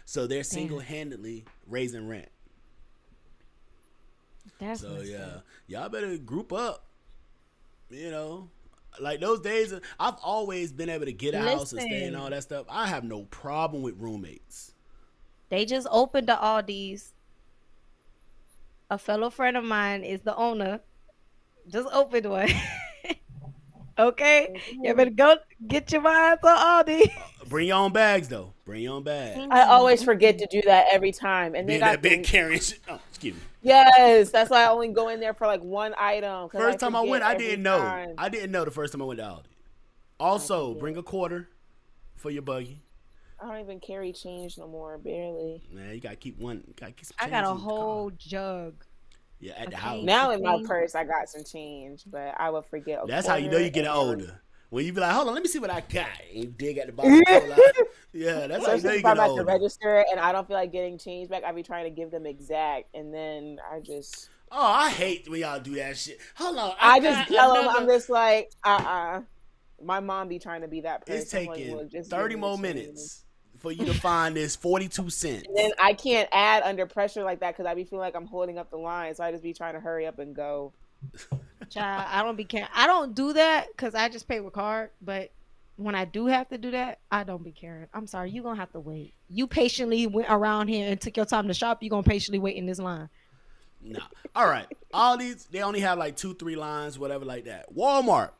So they're single-handedly raising rent. That's so y'all better group up. Like those days, I've always been able to get a house and stay and all that stuff. I have no problem with roommates. They just opened the Aldi's. A fellow friend of mine is the owner. Just opened one. Okay? You better go get your minds on Aldi. Bring your own bags, though. Bring your own bags. I always forget to do that every time. And they got that big carrying shit. Oh, excuse me. Yes, that's why I only go in there for like one item. First time I went, I didn't know. I didn't know the first time I went to Aldi. Also, bring a quarter for your buggy. I don't even carry change no more, barely. Man, you gotta keep one. Gotta keep some I change got a in the whole car. jug. Yeah, at the house. Now in my purse, I got some change, but I would forget. That's how you know you're getting older. When you be like, hold on, let me see what I got. And you dig at the bottom. Yeah, that's how you know you're getting older. If I'm at the register and I don't feel like getting change back, I be trying to give them exact, and then I just. Oh, I hate when y'all do that shit. Hold on. I just tell them, I'm just like, My mom be trying to be that person. It's taking like, well, 30 more minutes for you to find this 42 cents. And then I can't add under pressure like that because I be feeling like I'm holding up the line. So I just be trying to hurry up and go. Child, I don't be caring. I don't do that because I just pay with card. But when I do have to do that, I don't be caring. I'm sorry, you're going to have to wait. You patiently went around here and took your time to shop. You're going to patiently wait in this line. Nah. All right. All these, they only have like 2-3 lines, whatever like that. Walmart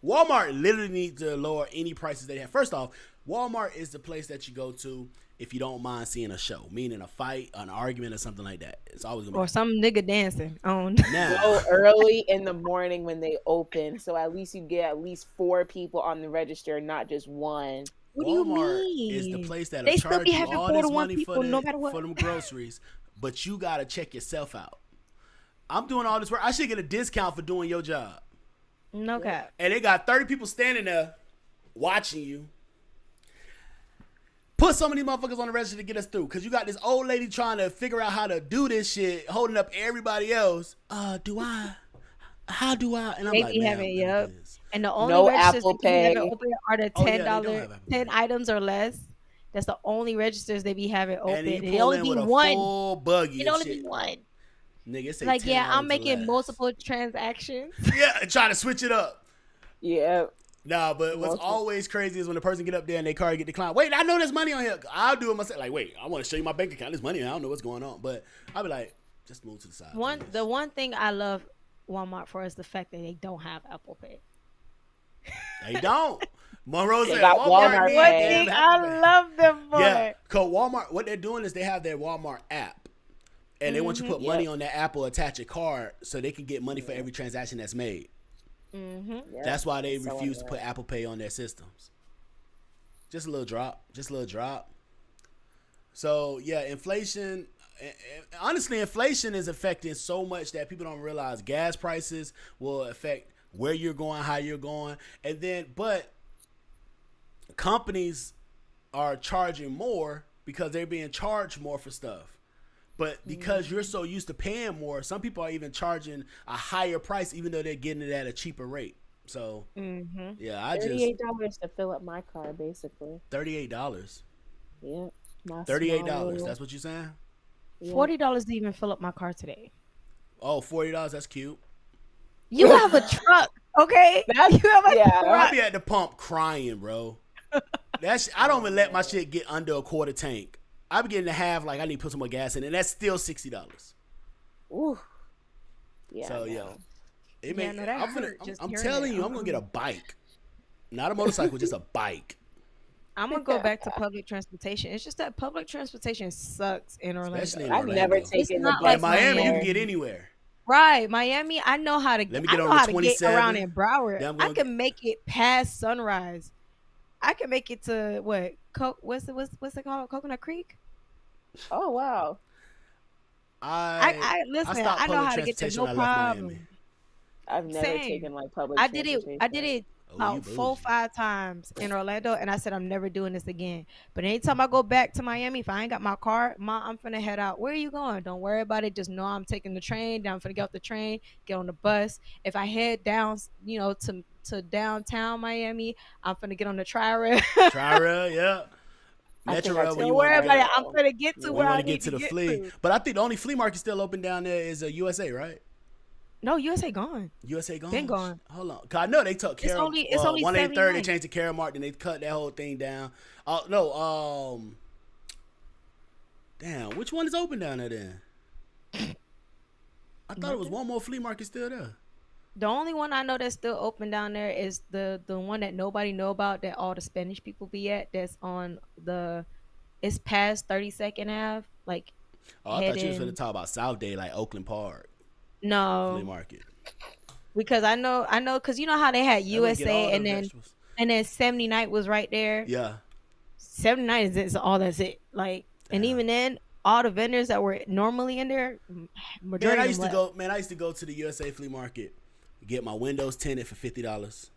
literally needs to lower any prices they have. First off, Walmart is the place that you go to if you don't mind seeing a show, meaning a fight, an argument, or something like that. It's always gonna be or some nigga dancing on. now. Go early in the morning when they open, so at least you get at least 4 people on the register, not just one. What do you Walmart mean? is the place that'll They still charge be you having all 4 to this 1 money people, for, no matter what. for them groceries, but you gotta check yourself out. I'm doing all this work. I should get a discount for doing your job. No cap. And they got 30 people standing there watching you. Put some of these motherfuckers on the register to get us through. Because you got this old lady trying to figure out how to do this shit, holding up everybody else. Do I How do I? And I'm They like, be man, having, I'm never yep. getting this. And the only No registers Apple that be having Pay. open are the Oh ten yeah, they don't dollar have Apple 10 Pay. items or less. That's the only registers they be having And then open. you And it pull only in be with a one. full buggy It and only be shit. one. Nigga, it say Like, ten yeah, I'm items or making less. multiple transactions. Yeah, and try to switch it up. Yeah. Nah, but what's Multiple. always crazy is when the person get up there and their card get declined. Wait, I know there's money on here. I'll do it myself. Like, wait, I want to show you my bank account. There's money. I don't know what's going on, but I'll be like, just move to the side. Please. The one thing I love Walmart for is the fact that they don't have Apple Pay. They don't. Monroe They said got Walmart Walmart need One Pay. damn thing Apple Pay. I love them for. Yeah, cause Walmart, what they're doing is they have their Walmart app, and they want you to put money Yep. on that app or attach a card so they can get money for every transaction that's made. Yep. That's why they So refuse to annoying. put Apple Pay on their systems. Just a little drop. Just a little drop. So yeah, inflation. Honestly, inflation is affecting so much that people don't realize. Gas prices will affect where you're going, how you're going, and then but companies are charging more because they're being charged more for stuff. But because you're so used to paying more, some people are even charging a higher price, even though they're getting it at a cheaper rate. So yeah, I just $38 to fill up my car, basically. $38. Yeah. My $38. small little- That's what you're saying? yeah. $40 to even fill up my car today. Oh, $40. That's cute. You have a truck, okay? That's- You have a yeah. Bro, I truck. be at the pump crying, bro. That's I don't even let my shit get under a quarter tank. I be getting to have like I need to put some more gas in, and that's still $60. Ooh. Yeah. So I yeah, know. it Yeah, may, no, that I'm, hurt just I'm hearing telling it. you, I'm gonna get a bike, not a motorcycle, just a bike. I'm gonna go back to public transportation. It's just that public transportation sucks in Orlando. Especially in I've never Orlando. taken the not bus In Miami, you there. can get anywhere. Right, Miami. I know how to. Let me I get know on the how to get 27. around in Broward. Then I'm I gonna can make it past Sunrise. I can make it to what? What's it called? Coconut Creek. Oh wow. I listen. stopped I know public how to get there. transportation No when I left problem. Miami. I've never Same. taken like public I did it. I did transportation. it Oh, about you 4, bougie. 5 times in Orlando, and I said I'm never doing this again. But anytime I go back to Miami, if I ain't got my car, I'm finna head out. Where are you going? Don't worry about it. Just know I'm taking the train. Then I'm finna get off the train, get on the bus. If I head down, to downtown Miami, I'm finna get on the Tri-Rail. Tri-Rail, yeah. I think Metro I Rail took when Don't you worry want about to it. I'm finna get to when where you I want to need get to to the get flea. to. But I think the only flea market still open down there is a USA, right? No, USA gone. USA gone. Been gone. Hold on, cause I know they took care of. It's only 183rd. They 79. changed to Caremark, then they cut that whole thing down. No, damn, which one is open down there then? I thought it was one more flea market still there. The only one I know that's still open down there is the one that nobody know about that all the Spanish people be at. That's on it's past 32nd Ave. Like Oh, I thought you was heading- gonna talk about South Day, like Oakland Park flea no, market. because I know because you know how they had That would get all USA them and vegetables. then 79 was right there. Yeah, 79 is all that's it. Like and Damn. even then, all the vendors that were normally in there, majority man, I of used to them go. Man, I used to go to the USA flea market, get my windows tinted for $50. left.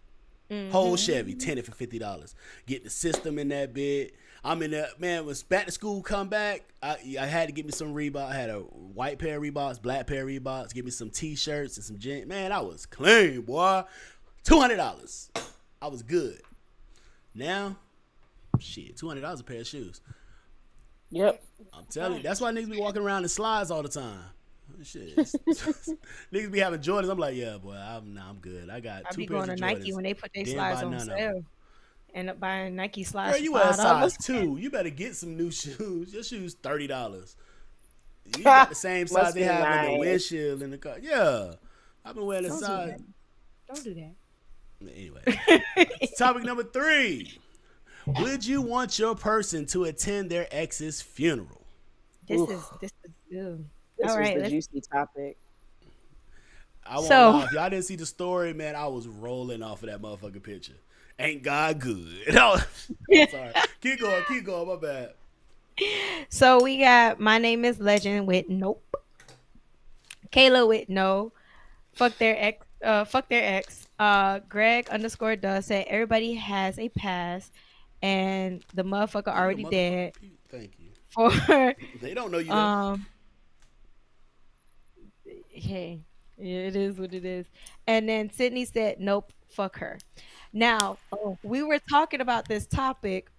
Whole Chevy tinted for $50. Get the system in that bid. I'm in there, man. When back to school come back, I had to get me some Reebok. I had a white pair of Reeboks, black pair of Reeboks. Get me some T-shirts and some jeans. Man, I was clean, boy. $200. I was good. Now, shit, $200 a pair of shoes. Yep. I'm telling you, that's why niggas be walking around in slides all the time. Shit, niggas be having Jordans. I'm like, yeah, boy, I'm good. I got I two be pairs going to of Nike Jordans. when they put their Didn't slides buy on none of them. sale. End up buying Nike slides. Girl, you for wear a $5. size 2. You better get some new shoes. Your shoes $30. You got the same size Must they be have in the nice. windshield in the car. Yeah, I've been wearing the Don't do size. that. Don't do that. Anyway, topic number 3. Would you want your person to attend their ex's funeral? This Oof. is ew. This All was right, the let's- juicy topic. I won't So- lie. If y'all didn't see the story, man, I was rolling off of that motherfucking picture. Ain't God good? No, sorry. Keep going. My bad. So we got my name is Legend with nope. Kayla with no. Fuck their ex. Fuck their ex. Greg _ does say everybody has a past, and the motherfucker already dead. Thank you. For They don't know you. hey, Yeah, it is what it is. And then Sydney said, "Nope, fuck her." Now, Oh. we were talking about this topic.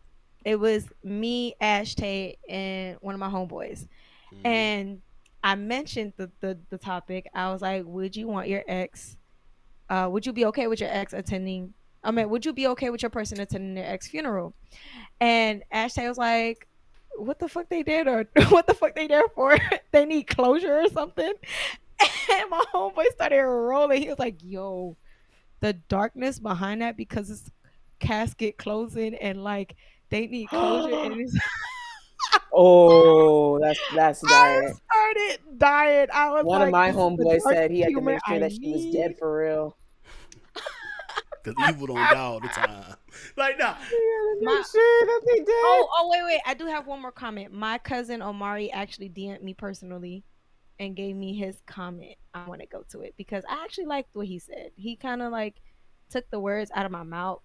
It was me, Ashtay, and one of my homeboys. Hmm. And I mentioned the topic. I was like, "Would you want your ex? Would you be okay with your ex attending? I mean, would you be okay with your person attending their ex funeral?" And Ashtay was like, "What the fuck they did, or what the fuck they there for? They need closure or something." And my homeboy started rolling. He was like, "Yo, the darkness behind that because it's casket closing and like they need closure." And it's, Oh, that's I dark. started dying. I was One of like, my "This is the homeboys dark said he had to humor make sure I that she was need." dead for real. Cause evil don't die all the time. Like nah. He had to My make sure that they dead. wait. I do have one more comment. My cousin Omari actually DM'd me personally and gave me his comment. I want to go to it because I actually liked what he said. He kind of like took the words out of my mouth,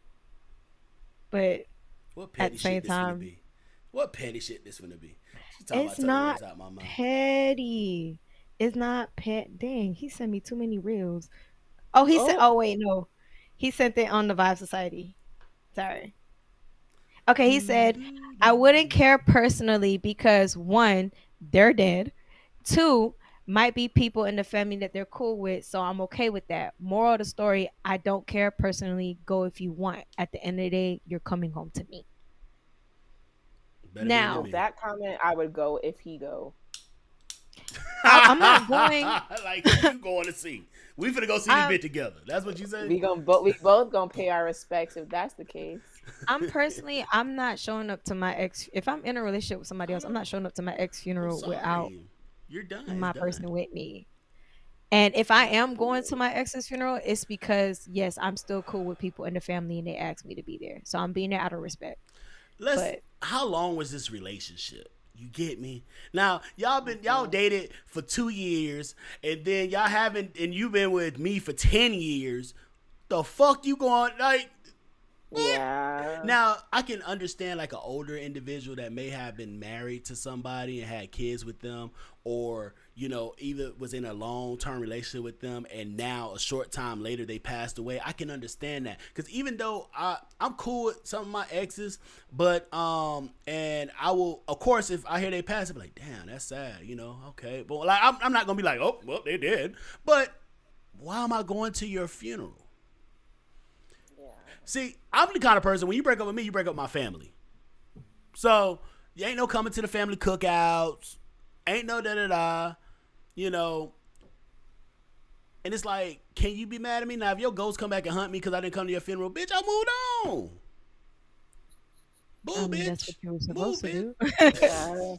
but What at petty the same shit this finna time, be? What petty shit this finna be? She talking about it's took the not words out my mouth. petty. It's not pet. Dang, he sent me too many reels. Oh, he said. Oh, Oh wait, no, he sent it on the Vibe Society. Sorry. Okay, he Do, said, do, "I do, wouldn't do. care personally because one, they're dead. Two, might be people in the family that they're cool with, so I'm okay with that. Moral of the story, I don't care personally. Go if you want. At the end of the day, you're coming home to me." Better be than no, Now, me. that comment I would go if he go. I'm not going. Like who you going to see? We finna go see this I'm bit together. That's what you say? We both gonna pay our respects if that's the case. I'm personally, I'm not showing up to my ex. If I'm in a relationship with somebody else, I'm I'm not showing up to my ex funeral without sorry. You're done. It's my done. person with me. And if I am going to my ex's funeral, it's because yes, I'm still cool with people in the family and they asked me to be there. So I'm being there out of respect. Let's But how long was this relationship? You get me? Now, y'all dated for 2 years and then y'all haven't and you've been with me for 10 years. The fuck you going like Yeah. now, I can understand like an older individual that may have been married to somebody and had kids with them, or either was in a long term relationship with them, and now a short time later they passed away. I can understand that because even though I'm cool with some of my exes, but and I will of course if I hear they pass, I'm like, damn, that's sad, okay, but like I'm not gonna be like, oh well, they did, but why am I going to your funeral? Yeah. See, I'm the kind of person when you break up with me, you break up with my family. So you ain't no coming to the family cookouts, ain't no da da da, you know. And it's like, can you be mad at me now if your ghost come back and hunt me because I didn't come to your funeral, bitch? I moved on. I Boo, mean, that's what bitch. you were Move, supposed to bitch. do. Yeah.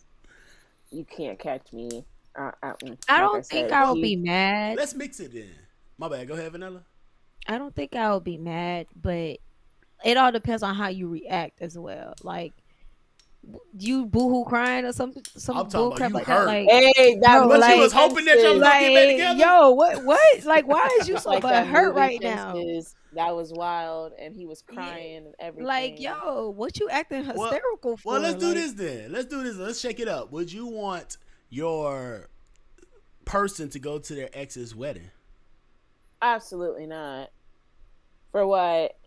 You can't catch me. I Like I don't think said, I would he be mad. Let's mix it then. My bad. Go ahead, Vanilla. I don't think I would be mad, but it all depends on how you react as well. Like you boohoo crying or some I'm talking bull about crap you like that. hurt. Like, hey, that bro, What you movie was like hoping that y'all was Fences. gonna get back like together? yo, what? Like, why is you so Like that hurt movie right now? Fences. That was wild, and he was Yeah, crying and like everything. yo, what you acting Well, hysterical well, for? let's do Like, this then. Let's do this. Let's shake it up. Would you want your person to go to their ex's wedding? Absolutely not. For what?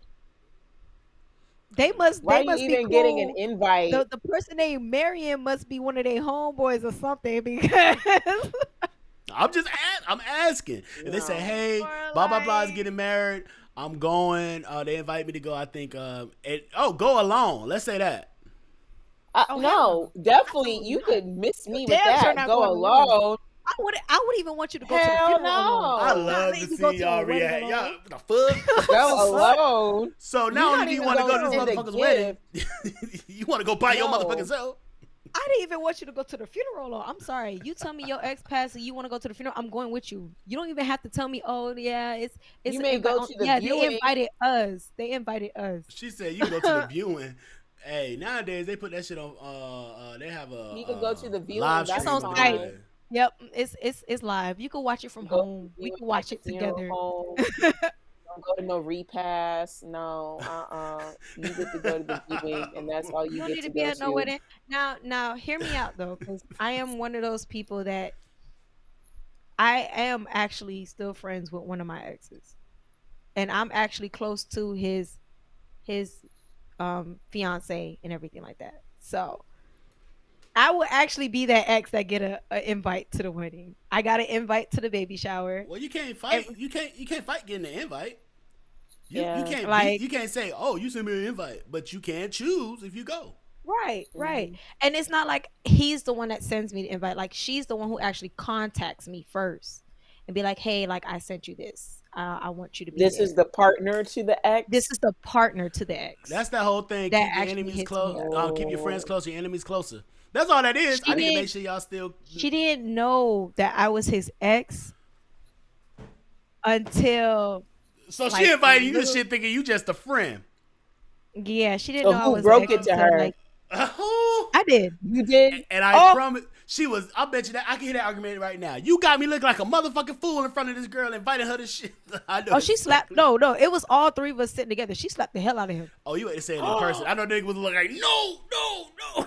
they must Why they are you must be even getting an cool. invite? The person they marrying must be one of their homeboys or something because I'm asking. If they say, No. hey, or blah blah blah is like getting married, I'm going. They invite me to go. I think. Go alone. Let's say that. oh hell No, no. definitely you Absolutely not. could miss You me with damn sure that. not Go going alone. alone. I would even want you to go to the Hell funeral alone. I I'm no. not love to letting you go see to a y'all wedding react. Y'all, alone. what the fuck? Go The fuck? alone. So You're not only not do you even want to gonna go to this send a motherfucker's wedding, gift. you want to go buy your motherfucking No. self. I didn't even want you to go to the funeral alone. I'm sorry. You tell me your ex passed and you want to go to the funeral. I'm going with you. You don't even have to tell me. Oh yeah, it's You an may invite. go On. to the Yeah, they viewing. invited us. They invited us. She said you can go to the viewing. Hey, nowadays they put that shit on. They have You can go to the a viewing. live It's That's stream on of the Skype. fine. wedding. Yep, it's live. You can watch it from Go to home. the We viewing can at watch the it funeral together. home. Don't go to no repass. No. You get to go to the viewing, and that's all You you don't get need to to be go at no to. wedding. Now, hear me out though, because I am one of those people that I am actually still friends with one of my exes, and I'm actually close to his fiance and everything like that. So I will actually be that ex that get a invite to the wedding. I got an invite to the baby shower. Well, you can't And fight. You can't fight getting an invite. You Yeah. can't beat. like You can't say, "Oh, you sent me an invite," but you can choose if you go. right, right. Hmm. And it's not like he's the one that sends me the invite. Like she's the one who actually contacts me first and be like, "Hey, like I sent you this. I want you to be This is there." the partner to the This ex. is the partner to the ex That's that whole thing. that Keep your actually enemies hits me close. up. Keep your friends Oh, close. Your enemies closer. That's all that is. She I need to make didn't sure y'all still. she didn't know that I was his ex until So she like invited you to little shit thinking you just a friend. yeah, she didn't so know I who was an broke ex it to until her? like I did. You did? And I Oh, promise, she was. I bet you that I can hear that argument right now. You got me looking like a motherfucking fool in front of this girl, inviting her to shit. I know Oh, she slapped. exactly. No, it was all three of us sitting together. She slapped the hell out of him. Oh, you ain't saying it in person. I know nigga was like, no, no, no.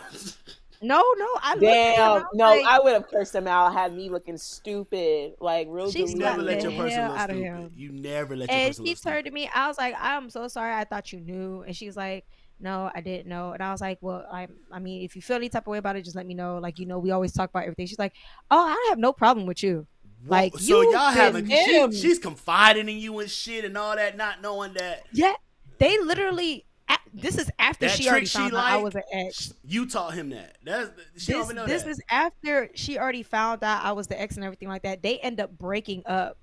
No, I looked at him. I damn. was No, like, I would have cursed him out, had me looking stupid, like real she You never slapped let the your delulu. person hell look out of stupid. him. You never let your And person she look turned to stupid. me. I was like, I'm so sorry. I thought you knew. And she was like, no, I didn't know. And I was like, well, I mean, if you feel any type of way about it, just let me know. Like, we always talk about everything. She's like, oh, I have no problem with you. Like, What? So you've y'all having been, Him. she's confiding in you and shit and all that, not knowing that yeah, they literally, this is after that she already trick she found out I was like. an ex. You taught him that. That's she don't even know This that. is after she already found out I was the ex and everything like that. They end up breaking up.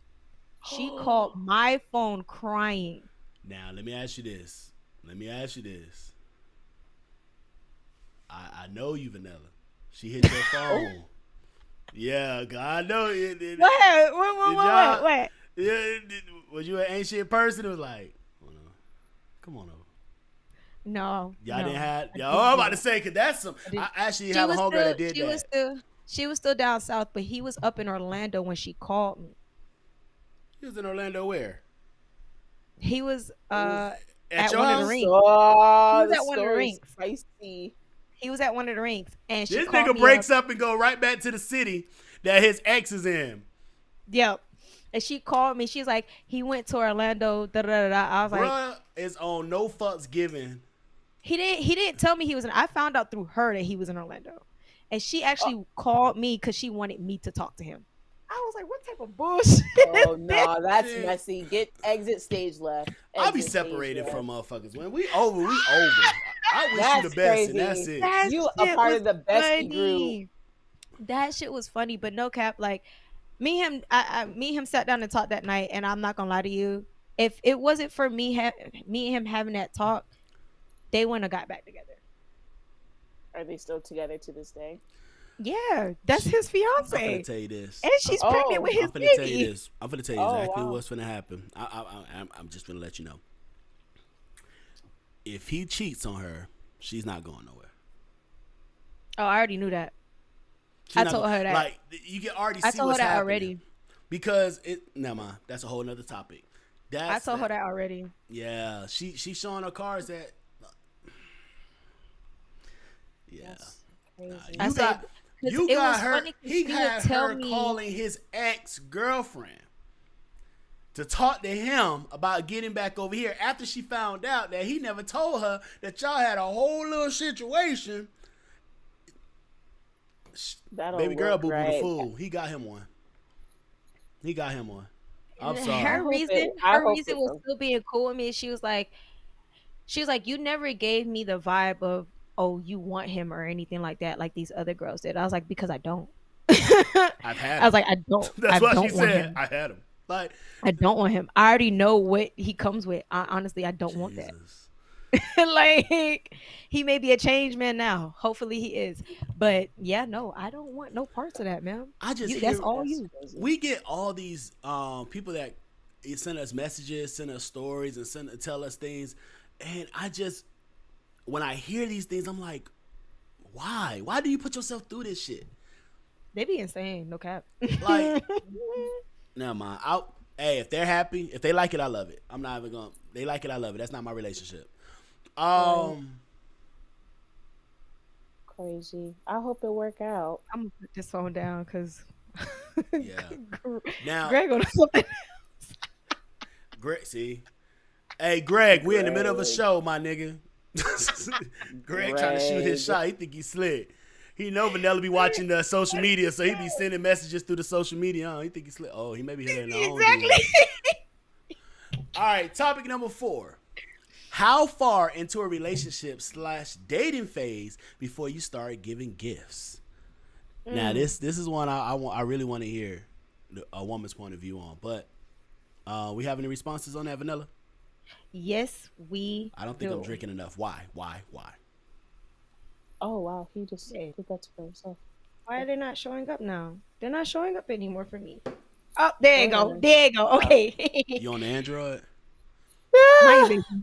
She called my phone crying. Now let me ask you this. Let me ask you this. I know you, Vanilla. She hit your phone. Yeah, God, I know it. What? Did y'all? What? Yeah, was you an ancient person? It was like, oh, no. Come on over. No, Y'all didn't have. I Yo, didn't I'm do about to that. say, cause that's some. I didn't. I actually She have a was homegirl still, that did that. she was still down south, but he was up in Orlando when she called me. He was in Orlando. Where? He was At at your one of the house? rinks. He Oh, was the at one of the story's rinks. spicy. He was at one of the rinks, and she This called nigga me up. breaks up and go right back to the city that his ex is in. Yep. And she called me. She's like, he went to Orlando. Da da da da. I was like, Bruh is on no fucks given. he didn't tell me he was in. I found out through her that he was in Orlando, and she Oh, actually called me because she wanted me to talk to him. I was like, what type of bullshit oh is this? no, that's Shit. messy. Get exit stage left. I'll be Exit stage separated left. from motherfuckers. When we over, we over. I wish you That's the best, and crazy. that's it. That You a shit part was of the bestie group. funny. That shit was funny, but no cap. Like me and him sat down and talked that night, and I'm not gonna lie to you. If it wasn't for me and him having that talk, they wouldn't have got back together. Are they still together to this day? Yeah, that's his I'm finna fiance, tell you this. and she's Oh, pregnant with I'm his finna tell you baby. this. I'm finna tell you Oh exactly wow. what's finna happen. I'm just finna let you know. If he cheats on her, she's not going nowhere. Oh, I already knew that. She's I not told her that. Like you can already I see told her what's that happening already. because it. Never mind. That's a whole nother topic. I told her that already. Yeah, she's showing her cards that. Yeah. That's crazy. I You said, got 'cause you it got was her. funny 'cause He she would had tell her me- calling his ex girlfriend to talk to him about getting back over here after she found out that he never told her that y'all had a whole little situation. That'll Baby girl, work, boo boo the right? fool. He got him one. He got him one. I'm And sorry. Her hope reason, it- I her hope reason it was don't. still being cool with me. She was like, you never gave me the vibe of, oh, you want him or anything like that, like these other girls did. I was like, because I don't. I've had I was him. like, I don't. That's I what she don't want said. him. I had him. Like I don't want him. I already know what he comes with. Honestly, I don't want that. Jesus. Like, he may be a changed man now. Hopefully he is. But yeah, no, I don't want no parts of that, man. I just That's hear all That's you. crazy. we get all these people that send us messages, send us stories, and tell us things, and I just when I hear these things, I'm like, why? Why do you put yourself through this shit? They be insane, no cap. Like, never mind. Hey, if they're happy, if they like it, I love it. I'm not even gonna. They like it, I love it. That's not my relationship. Crazy. I hope it work out. I'm gonna put this phone down because Yeah. Now, Greg on something. Greg, see, hey Greg, we in the middle of a Greg. show, my nigga. Greg trying to shoot his Greg. shot. He think he slick. He know Vanilla be watching the social media, so he be sending messages through the social media. He think he slick. Oh, he may be hitting our own Exactly. DM. All right, topic number 4. How far into a relationship slash dating phase before you start giving gifts? Now this is one I really want to hear a woman's point of view on. But we have any responses on that, Vanilla? Yes, we I don't think I'm do. drinking enough. Why? Why? Oh wow, he just Yeah. did that to himself. Why are they not showing up now? They're not showing up anymore for me. Oh, there you Wait a go. minute. There you go. Okay. You on the Android? Mind you,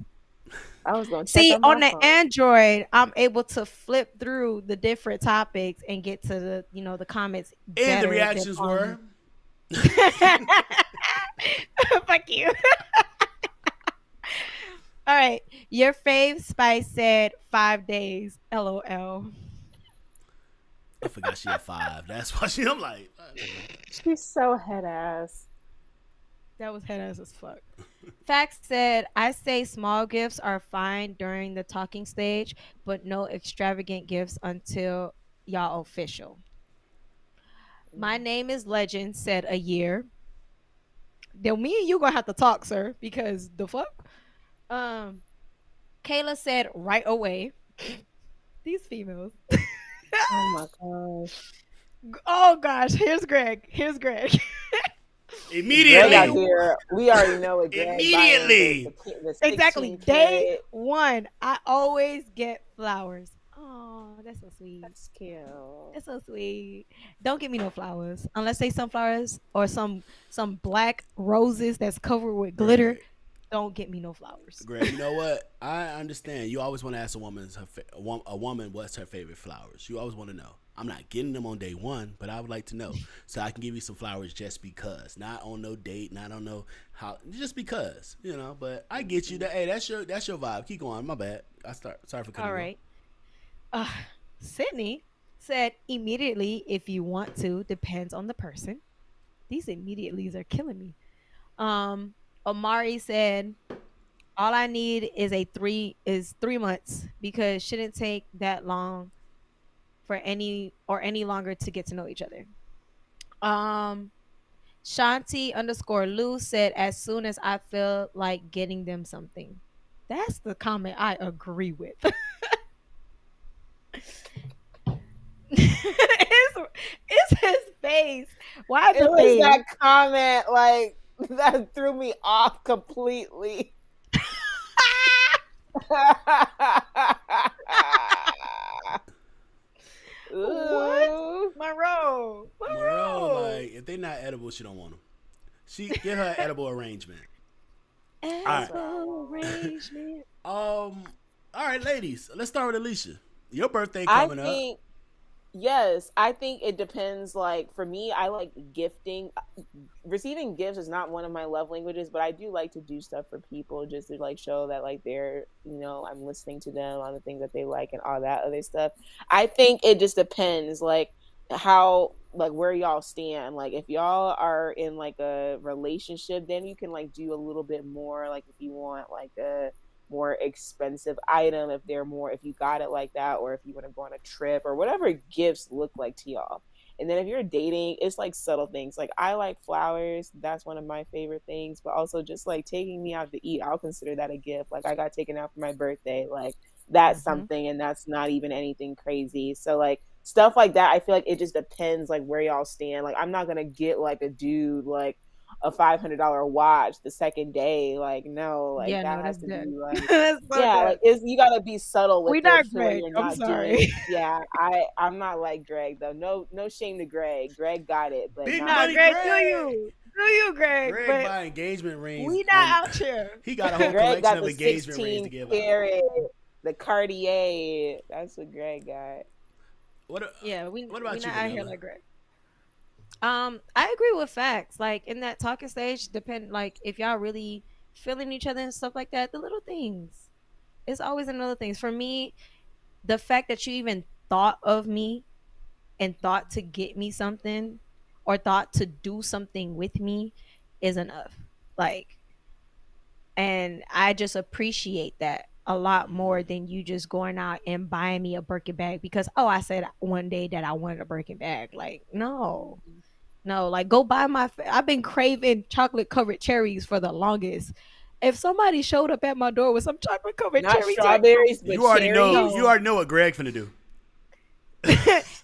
I was gonna check see, on on my the phone. Android, I'm able to flip through the different topics and get to the comments And the better than reactions were. on. Fuck you. All right. Your fave spice said 5 days. LOL. I forgot she had 5. That's why I'm like. She's so head ass. That was head ass as fuck. Facts said, I say small gifts are fine during the talking stage, but no extravagant gifts until y'all official. My name is Legend said a year. Then me and you gonna have to talk, sir, because the fuck. Um, Kayla said right away. These females. Oh my gosh. Oh gosh, here's Greg. Here's Greg. Greg out Immediately. here. We already know what Greg Immediately. buying the Exactly. 16 Day karat. one, I always get flowers. Oh, that's so sweet. That's cute. That's so sweet. Don't give me no flowers unless they sunflowers or some black roses that's covered with glitter. Greg, Don't get me no flowers. Greg, you know what? I understand. You always want to ask a woman what's her favorite flowers. You always want to know. I'm not getting them on day one, but I would like to know so I can give you some flowers just because, not on no date, not on no how, just because, But I get you. Hey, that's your vibe. Keep going. My bad. Sorry for cutting All you off. right. Uh, Sydney said immediately if you want to. Depends on the person. These immediatelys are killing me. Omari said all I need is 3 months because shouldn't take that long for any longer to get to know each other. Um Shanti_Lou said as soon as I feel like getting them something. That's the comment I agree with. it's his face. Why It the was face? that comment like that threw me off completely. Ooh. Monroe. Monroe, like if they're not edible, she don't want them. She get her an edible arrangement. right. Edible arrangement. All right, ladies. Let's start with Alicia. Your birthday I coming up. think yes, I think it depends. Like for me, I like gifting. Receiving gifts is not one of my love languages, but I do like to do stuff for people just to like show that like they're, I'm listening to them on the things that they like and all that other stuff. I think it just depends like how like where y'all stand. Like if y'all are in like a relationship, then you can like do a little bit more. Like if you want like a more expensive item, if you got it like that, or if you want to go on a trip or whatever gifts look like to y'all. And then if you're dating, it's like subtle things. Like I like flowers, that's one of my favorite things, but also just like taking me out to eat, I'll consider that a gift. Like I got taken out for my birthday, like that's something, and that's not even anything crazy. So like stuff like that, I feel like it just depends like where y'all stand. Like I'm not gonna get like a dude like a $500 watch the second day. Like no, like Yeah, that no, has that's to dead. be like That's so yeah, dead. like you gotta be subtle with We it not to where Greg. you're I'm not sorry. doing. Yeah, I'm not like Greg though. No shame to Greg. Greg got it, but Big not Nah, money, Greg, Greg. do you, Greg? Greg But buy engagement rings. we not out here. He got a whole Greg collection got of the engagement rings to 16 give out. karat, the Cartier. That's what Greg got. Yeah, we What about we you, not out here Vanilla? like Greg. I agree with facts. Like in that talking stage, depend like if y'all really feeling each other and stuff like that, the little things. It's always in little things. For me, the fact that you even thought of me and thought to get me something or thought to do something with me is enough. Like, and I just appreciate that a lot more than you just going out and buying me a Birkin bag because, oh, I said one day that I wanted a Birkin bag. Like, no, no, like go buy I've been craving chocolate covered cherries for the longest. If somebody showed up at my door with some chocolate covered Not cherries, strawberries, but You already know. cherries. You already know what Greg finna do.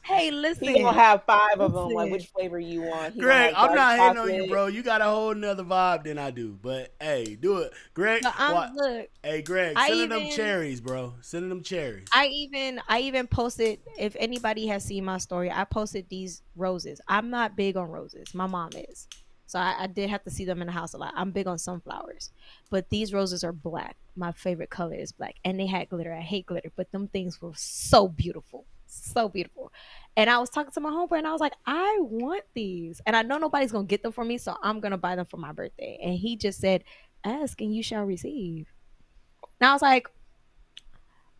hey, listen. He gonna have 5 of them. Like, Listen. which flavor you want? He gonna Greg, have I'm dark not hating on you, chocolate. bro. You got a whole nother vibe than I do. But hey, do it, Greg. But look, Hey, Greg, I send them even- cherries, bro. Send them cherries. I even posted, if anybody has seen my story, I posted these roses. I'm not big on roses. My mom is. So I did have to see them in the house a lot. I'm big on sunflowers. But these roses are black. My favorite color is black. And they had glitter. I hate glitter, but them things were so beautiful. So beautiful. And I was talking to my homeboy and I was like, I want these. And I know nobody's gonna get them for me, so I'm gonna buy them for my birthday. And he just said, ask and you shall receive. And I was like,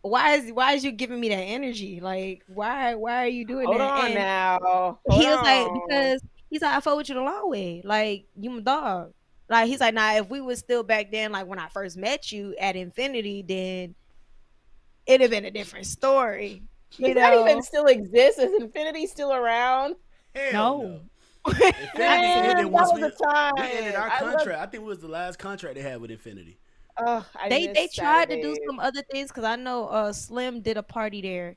why is you giving me that energy? Like, why are you doing Hold that? on And now. he Hold was like, on. because he's like, I fought with you the long way. Like, you my dog. Like, he's like, nah, if we was still back then, like when I first met you at Infinity, then it'd have been a different story. You Does that know? even still exist? Is Infinity still around? Hell No. Infinity Man, ended that once was the time. we ended our I love- contract. I think it was the last contract they had with Infinity. Oh, I They miss tried to do Saturdays. some other things because I know Slim did a party there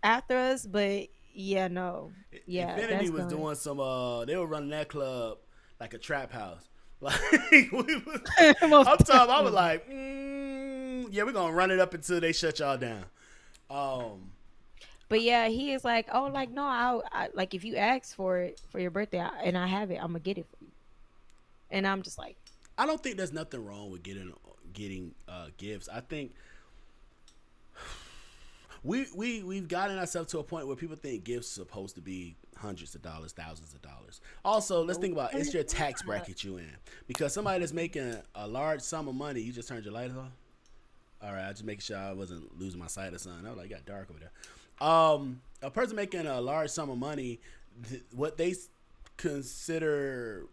after us, but yeah, no. Yeah, Infinity that's was done. doing some. They were running that club like a trap house. Like we was, Most I'm talking. I definitely. was like, yeah, we're gonna run it up until they shut y'all down. But yeah, he is like, oh, like no, I like if you ask for it for your birthday and I have it, I'm gonna get it for you. And I'm just like, I don't think there's nothing wrong with getting gifts. I think we've gotten ourselves to a point where people think gifts are supposed to be hundreds of dollars, thousands of dollars. Also, let's think about it's your tax bracket you in, because somebody that's making a large sum of money. You just turned your lights off. All right, I just making sure I wasn't losing my sight or something. I was like, it got dark over there. A person making a large sum of money, what they consider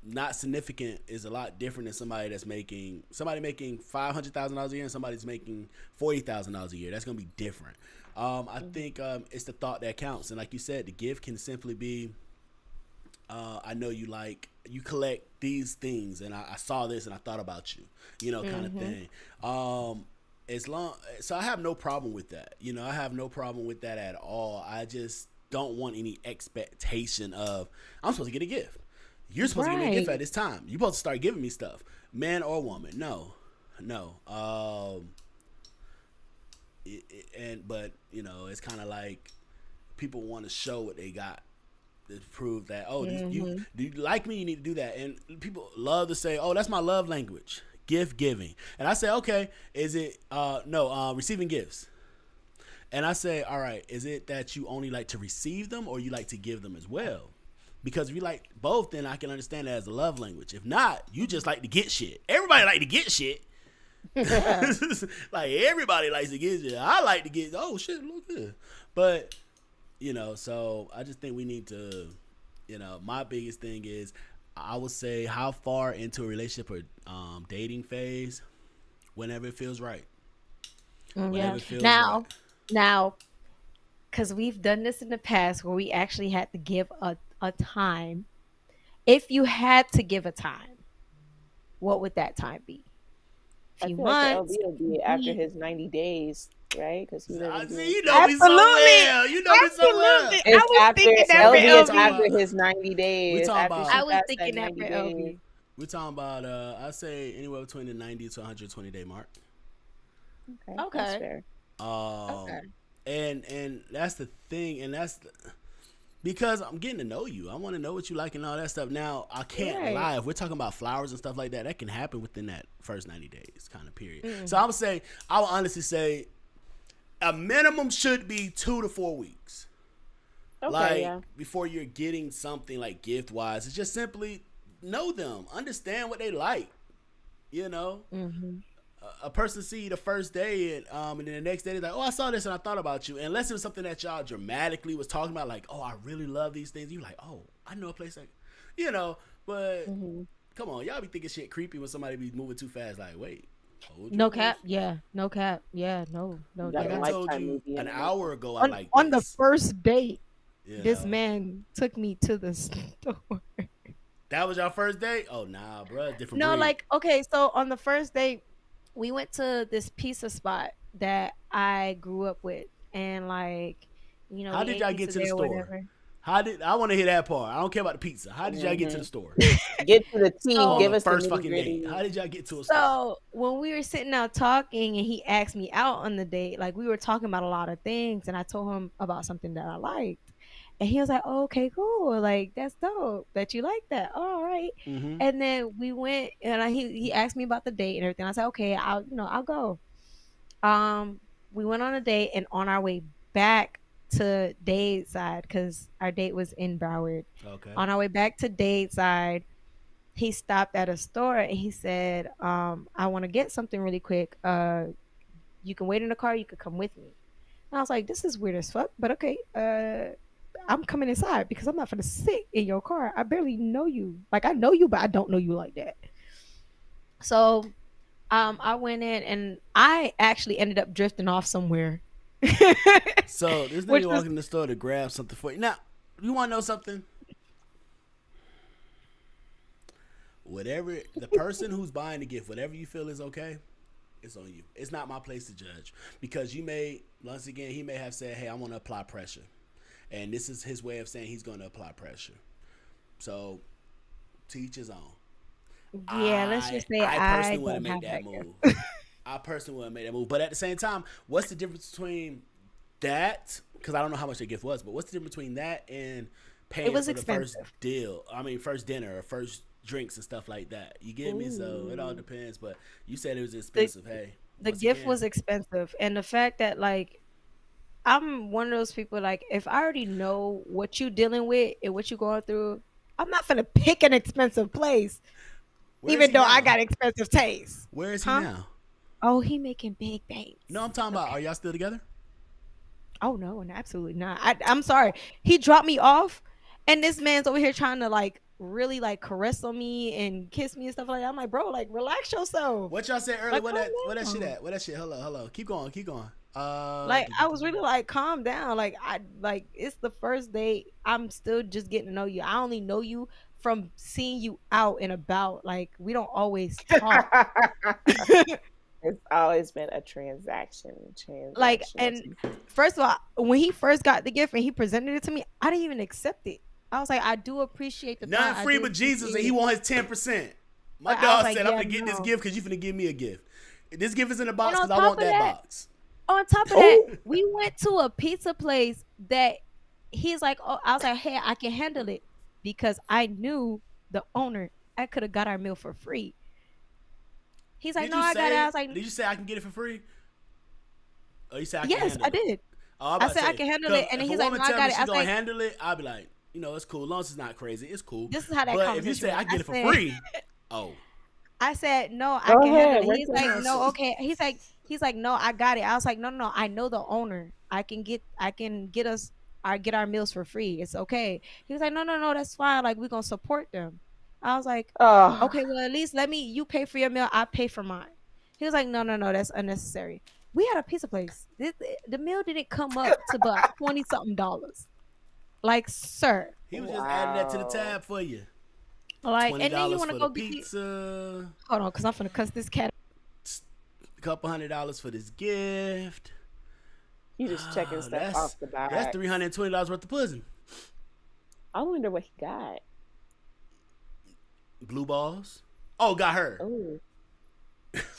not significant is a lot different than somebody making $500,000 a year and somebody's making $40,000 a year. That's gonna be different. I think it's the thought that counts, and like you said, the gift can simply be, I know you collect these things, and I saw this and I thought about you, kind of thing. So I have no problem with that. I have no problem with that at all. I just don't want any expectation of I'm supposed to get a gift. You're supposed to give me a gift at this time. You're supposed to start giving me stuff, man or woman. No. But it's kind of like people want to show what they got to prove that do you like me? You need to do that. And people love to say, oh, that's my love language, gift giving. And I say, okay, is it receiving gifts? And I say, all right, is it that you only like to receive them or you like to give them as well? Because if you like both, then I can understand that as a love language. If not, you just like to get shit. Everybody like to get shit. Like everybody likes to get shit. I like to get, oh shit, look good. But, so I just think we need to, my biggest thing is, I would say how far into a relationship or dating phase, whenever it feels right. Whenever it feels right. Now, because we've done this in the past where we actually had to give a time. If you had to give a time, what would that time be? I feel like the LB will be after his 90 days, right? Because he doesn't do You know me so well. You know me so well. LB is after his 90 days. I was thinking that for LB. We're talking about, I say anywhere between the 90 to 120 day mark. Okay. That's fair. And that's the thing, and because I'm getting to know you. I want to know what you like and all that stuff. Now, I can't lie. If we're talking about flowers and stuff like that, that can happen within that first 90 days kind of period. Mm-hmm. So I would honestly say a minimum should be 2 to 4 weeks. Okay, before you're getting something like gift wise, it's just simply know them, understand what they like. a person see you the first day and then the next day they're like, oh, I saw this and I thought about you. Unless it was something that y'all dramatically was talking about, like, oh, I really love these things. You like, oh, I know a place like, but come on, y'all be thinking shit creepy when somebody be moving too fast. Like, wait, hold your No horses. cap. Yeah. No cap. Yeah. No. No. Like Like a I Yeah. told Lifetime you movie an and hour ago, I On like on the this. first date, You this know? man took me to the store. That was your first date? Oh nah, bro, different No, breed. like okay, so on the first date, we went to this pizza spot that I grew up with, and like, How we did ate y'all get pizza to the there, store? whatever. How did I want to hear that part? I don't care about the pizza. How did y'all get to the Mhm. store Get to the T. on So Give the us the first nitty fucking date? How gritty. did y'all get to a store? so when we were sitting out talking, and he asked me out on the date, like we were talking about a lot of things, and I told him about something that I liked, and he was like, oh, "Okay, cool, like that's dope that you like that. All right." Mm-hmm. And then we went, and he asked me about the date and everything. I said, "Okay, I'll go." Um, we went on a date, and on our way back to Dade's side, because our date was in Broward. Okay. On our way back to Dade's side, he stopped at a store and he said, I want to get something really quick. You can wait in the car, you could come with me. And I was like, this is weird as fuck, but okay. I'm coming inside because I'm not gonna sit in your car. I barely know you. Like I know you, but I don't know you like that. So I went in and I actually ended up drifting off somewhere. So this Which nigga was walking in the store to grab something for you. Now, you want to know something? Whatever the person who's buying the gift, whatever you feel is okay, it's on you. It's not my place to judge because you may once again he may have said, "Hey, I want to apply pressure," and this is his way of saying he's going to apply pressure. So, to each his own. yeah, let's just say I I personally want to don't make have that that move. gift. I personally want to make that move, but at the same time, what's the difference between that? Because I don't know how much the gift was, but what's the difference between that and It paying was for the first expensive. deal? I mean, first dinner or first drinks and stuff like that. You get me? So it all Ooh. depends. But you said it was The expensive. Hey, the once gift again, was expensive, and the fact that like I'm one of those people, like if I already know what you dealing with and what you going through, I'm not gonna pick an expensive place, where is even he though I now? got expensive taste. Where is he Huh? now? Oh, he making big No, banks. I'm talking about. Okay. Are y'all still together? Oh no, and absolutely not. I'm sorry. He dropped me off, and this man's over here trying to like really like caress on me and kiss me and stuff like that. I'm like, bro, like relax yourself. What y'all said earlier? Like calm What that shit down. at? What that shit? Hello, hello. Keep going, keep going. Like I was really like calm down. Like I like it's the first date. I'm still just getting to know you. I only know you from seeing you out and about. Like we don't always talk. It's always been a Like transactional. and first of all, when he first got the gift and he presented it to me, I didn't even accept it. I was like, I do appreciate the thought. Nothing I free do but Jesus, and appreciate he it. want his 10%. My But I was dog like, said, "I'm yeah, gonna get this no. gift because you finna give me a gift. This gift is in the And box because I want that box." on top of that, Oh, we went to a pizza place that he's like, oh, I was like, hey, I can handle it because I knew the owner. I could have got our meal for free. He's like, Did no, you I got it. I say? was like, Did you say I can get it for free? Or you say I can yes, handle I it? did. Oh, I'm I about to said I say can handle because it, and then if a he's like, woman no, I tell me got it. she I was gonna like, handle it, I'll be like, it's cool. As long as it's not crazy, it's cool. this is how that But if you conversation say went. I get it for free, oh, I said, no, I go can handle ahead. it. Work He's your like, no, magic. okay. He's like, no, I got it. I was like, no, no, no, I know the owner. I can get us, I get our meals for free. It's okay. He was like, no, no, no, that's fine. Like we're gonna support them. I was like, Oh, okay, well at least let me. You pay for your meal. I pay for mine. He was like, no, no, no, that's unnecessary. We had a pizza place. The meal didn't come up to about 20 something dollars. Like, sir, he was just adding that to the wow. tab for you. like, Twenty and then you dollars want to for the go get you. pizza, Hold on, cause I'm gonna cuss this cat. a couple $100 for this gift. You just checking Oh, stuff that's off the that's box. $320 worth of pussy. I wonder what he got. Blue balls. Oh, got her. Oh,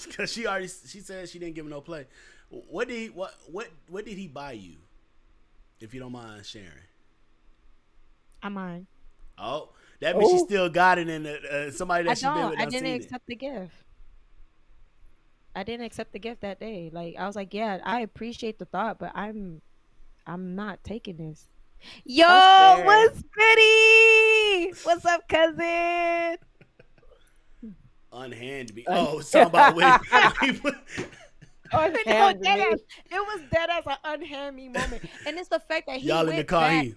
Because she said she didn't give him no play. What did he buy you? If you don't mind sharing. I mind. Oh, that means she oh, still got it in somebody I that she been don't. with I done didn't seen it. accept the gift. I didn't accept the gift that day. Like I was like, yeah, I appreciate the thought, but I'm not taking this. Yo, that's fair. what's goody? What's up, cousin? unhand me. Oh, it's talking about when No, Unhand me. it was dead as an unhand me moment, and it's the fact that he y'all went in the car. back.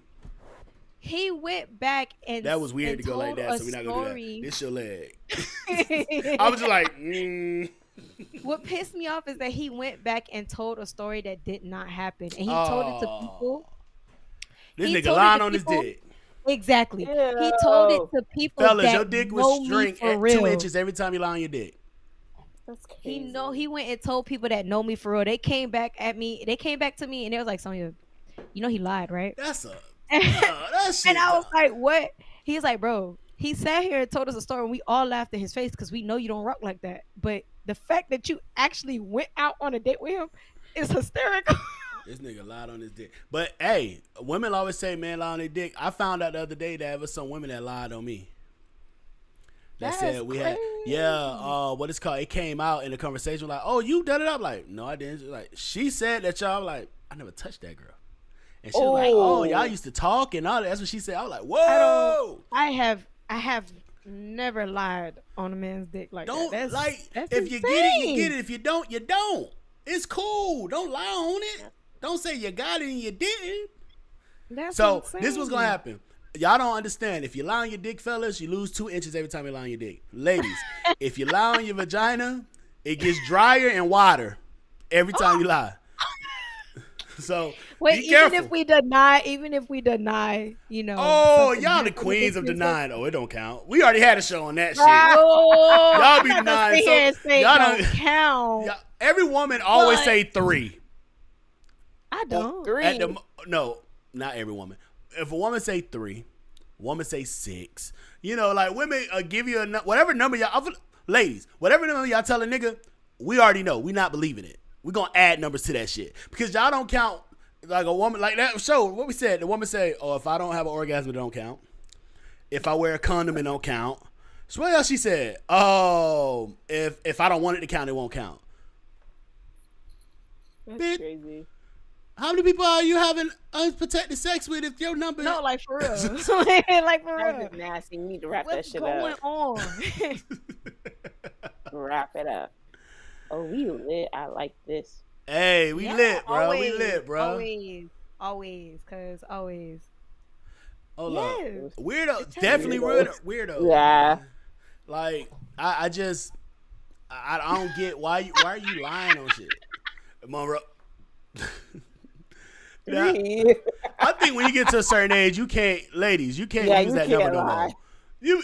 He went back and That was weird and to go like told that, a so we're not gonna do story. that. This your leg. I was just like, What pissed me off is that he went back and told a story that did not happen, and he told it to people. This He nigga told it lying to on his people- dick. Exactly. He told it to people Fellas, that your dick know was me shrink for at real. 2 inches every time you lie on your dick. That's crazy. He went and told people that know me for real. They came back at me. They came back to me and they was like, Sonya, you know he lied, right? That's a And that shit. I was like, what? He's like, bro, he sat here and told us a story and we all laughed in his face because we know you don't rock like that. But the fact that you actually went out on a date with him is hysterical. This nigga lied on his dick. But hey, women always say men lie on their dick. I found out the other day that there was some women that lied on me. That That's said we had what it's called. It came out in the conversation like, oh, you done it up? Like, no, I didn't. Like, she said that y'all like, I never touched that girl. And she was like, oh, y'all used to talk and all that. That's what she said. I was like, whoa. I have never lied on a man's dick like Don't that. That's if you get it, you insane. get it. If you don't, you don't. It's cool. Don't lie on it. Don't say you got it and you didn't. That's So insane. this was gonna happen. Y'all don't understand. If you lie on your dick, fellas, you lose 2 inches every time you lie on your dick. Ladies, if you lie on your vagina, it gets drier and wider every time you lie. So Wait, be careful. even if we deny, you know. Oh, something y'all the happened queens of against us. denying. Oh, it don't count. We already had a show on that shit. Oh, Y'all be I'm not gonna denying sit here and so- say y'all don't don't- count. Y'all- every woman always But- say 3. I don't. Three. No, not every woman. If a woman say 3, woman say 6. You know, like women give you whatever number y'all, ladies, whatever number y'all tell a nigga, we already know. We not believing it. We gonna add numbers to that shit because y'all don't count like a woman like that show. What we said, the woman said, "Oh, if I don't have an orgasm, it don't count. If I wear a condom, it don't count." So what else she said? Oh, if I don't want it to count, it won't count. That's Bitch. crazy. How many people are you having unprotected sex with if your number? No, like for real. Like for That's real. just nasty. You need to wrap What's that shit going up. on? Wrap it up. Oh, we lit. I like this. Hey, we Yeah, lit, bro. always, We lit, bro. Cause always. Hold Yes. up. Weirdo. It's Definitely weirdo. weirdo. Yeah. Man. Like, I just, I don't get why are you lying on shit? Monroe. Now, I think when you get to a certain age, you can't, ladies, you can't Yeah, use you that can't number no lie. more.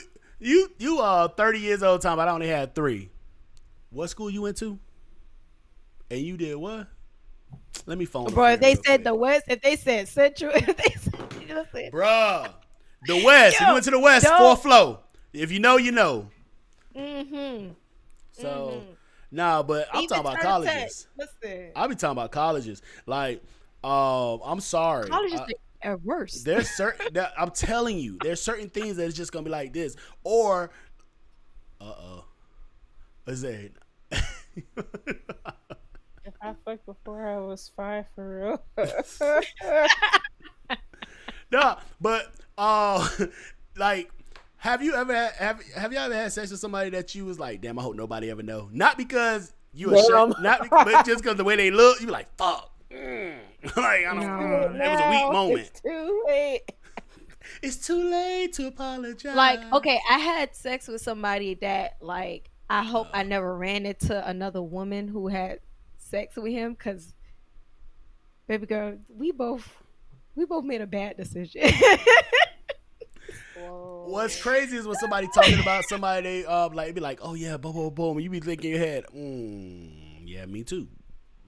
You are 30 years old, time, but I only had 3. What school you went to? And you did what? Let me phone. Bro, if they said the West, if they said Central, if they said, listen, Bruh, the West. If Yo, you went to the West, don't- 4th floor. If you know, you know. mm-hmm. So, nah, but I'm talking about colleges. Listen, I'll be talking about colleges. Like, I'm sorry. colleges are worse. There's certain. I'm telling you, there's certain things that it's just gonna be like this, or, what's that? If I fucked before I was 5 for real. No, but like, have you ever have you ever had sex with somebody that you was like, damn, I hope nobody ever know? Not because you ashamed, but just because the way they look, you be like, fuck. Like, I don't. No. It was a weak moment. It's too late. It's too late to apologize. Like, okay, I had sex with somebody that, like, I hope I never ran into another woman who had sex with him, because, baby girl, we both made a bad decision. Whoa. What's crazy is when somebody talking about somebody, they like be like, oh yeah, boom, boom, boom. You be thinking in your head, yeah, me too.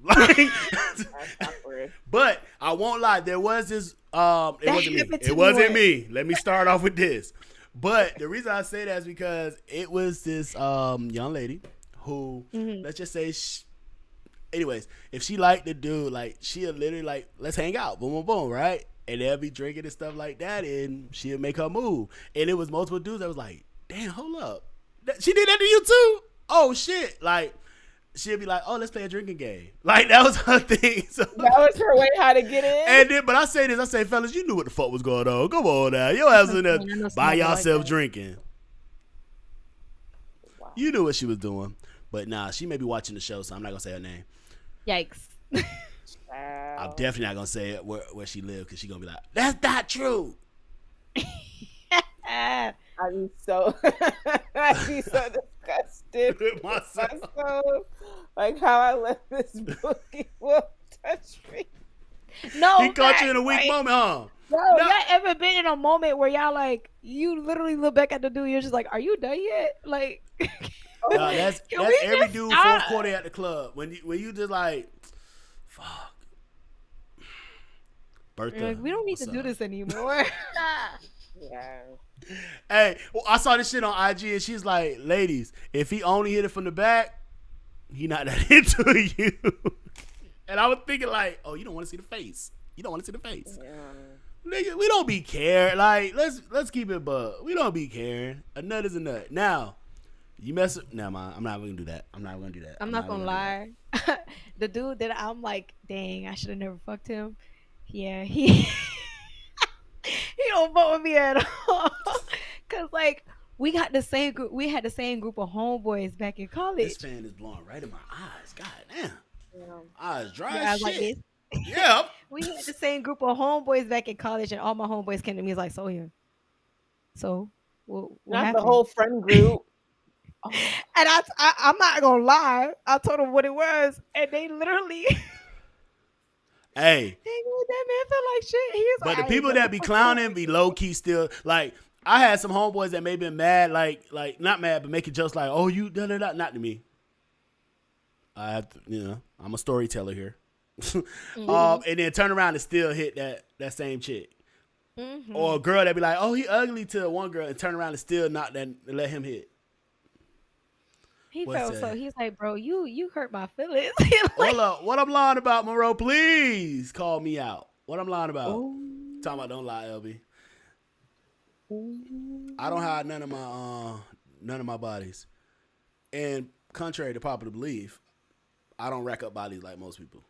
Like, That's awkward. but I won't lie, there was this. It wasn't me. happened to It wasn't me me. Let me start off with this. But the reason I say that is because it was this young lady who, let's just say, anyways, if she liked the dude, like she'll literally like, let's hang out, boom, boom, boom, right? And they'll be drinking and stuff like that, and she'll make her move. And it was multiple dudes that was like, damn, hold up, she did that to you too? Oh shit! Like, she'll be like, oh, let's play a drinking game. Like, that was her thing. So, That was her way how to get in. and then, but I say, fellas, you knew what the fuck was going on. Come on now, your ass in there I know by somebody like yourself that. drinking. Wow. You knew what she was doing. But nah, she may be watching the show, so I'm not gonna say her name. Yikes. I'm definitely not gonna say it where she lives because she's gonna be like, that's not true. I'd be so disgusted With myself. myself. Like how I let this bookie wolf touch me. No, He caught you in a facts, weak like, moment, huh? Yo, No. y'all ever been in a moment where y'all like you literally look back at the dude, you're just like, are you done yet? Like, Nah, that's Can we every just dude stop? fourth quarter at the club. When you just like, fuck. Bertha, you're like, we don't need what's to do up? this anymore. Yeah. Hey, well, I saw this shit on IG and she's like, ladies, if he only hit it from the back, he not that into you. And I was thinking like, oh, you don't want to see the face. You don't want to see the face. Yeah. Nigga, we don't be caring. Like, let's keep it bug. We don't be caring. A nut is a nut. Now, you mess up. Nah, man, I'm not gonna do that. I'm not gonna do that. I'm not gonna lie. The dude that I'm like, dang, I should have never fucked him. Yeah, he he don't fuck with me at all. Cause like we got the same group. We had the same group of homeboys back in This college. fan is blowing right in my eyes. God damn. Yeah. Eyes dry Your as eyes like shit. this. Yeah. We had the same group of homeboys back in college, and all my homeboys came to me like, "So here, so what Not happened?" the whole friend group. Oh, And I'm not gonna lie. I told them what it was, and they literally Hey, they go, that man felt like shit. He was but like, the "I ain't people never that be fucked clowning be low key still like. I had some homeboys that may been mad, like not mad, but making jokes like, "Oh, you da da da," not to me. I have to, I'm a storyteller here. And then turn around and still hit that same chick. Mhm. Or a girl that be like, "Oh, he ugly," to one girl and turn around and still not that and let him hit. He What's felt that? so. He's like, "Bro, you hurt my feelings." Like, Hold up, what I'm lying about, Monroe? Please call me out. What I'm lying about? ooh, Talking about don't lie, LB. ooh. I don't hide none of my bodies. And contrary to popular belief, I don't rack up bodies like most people.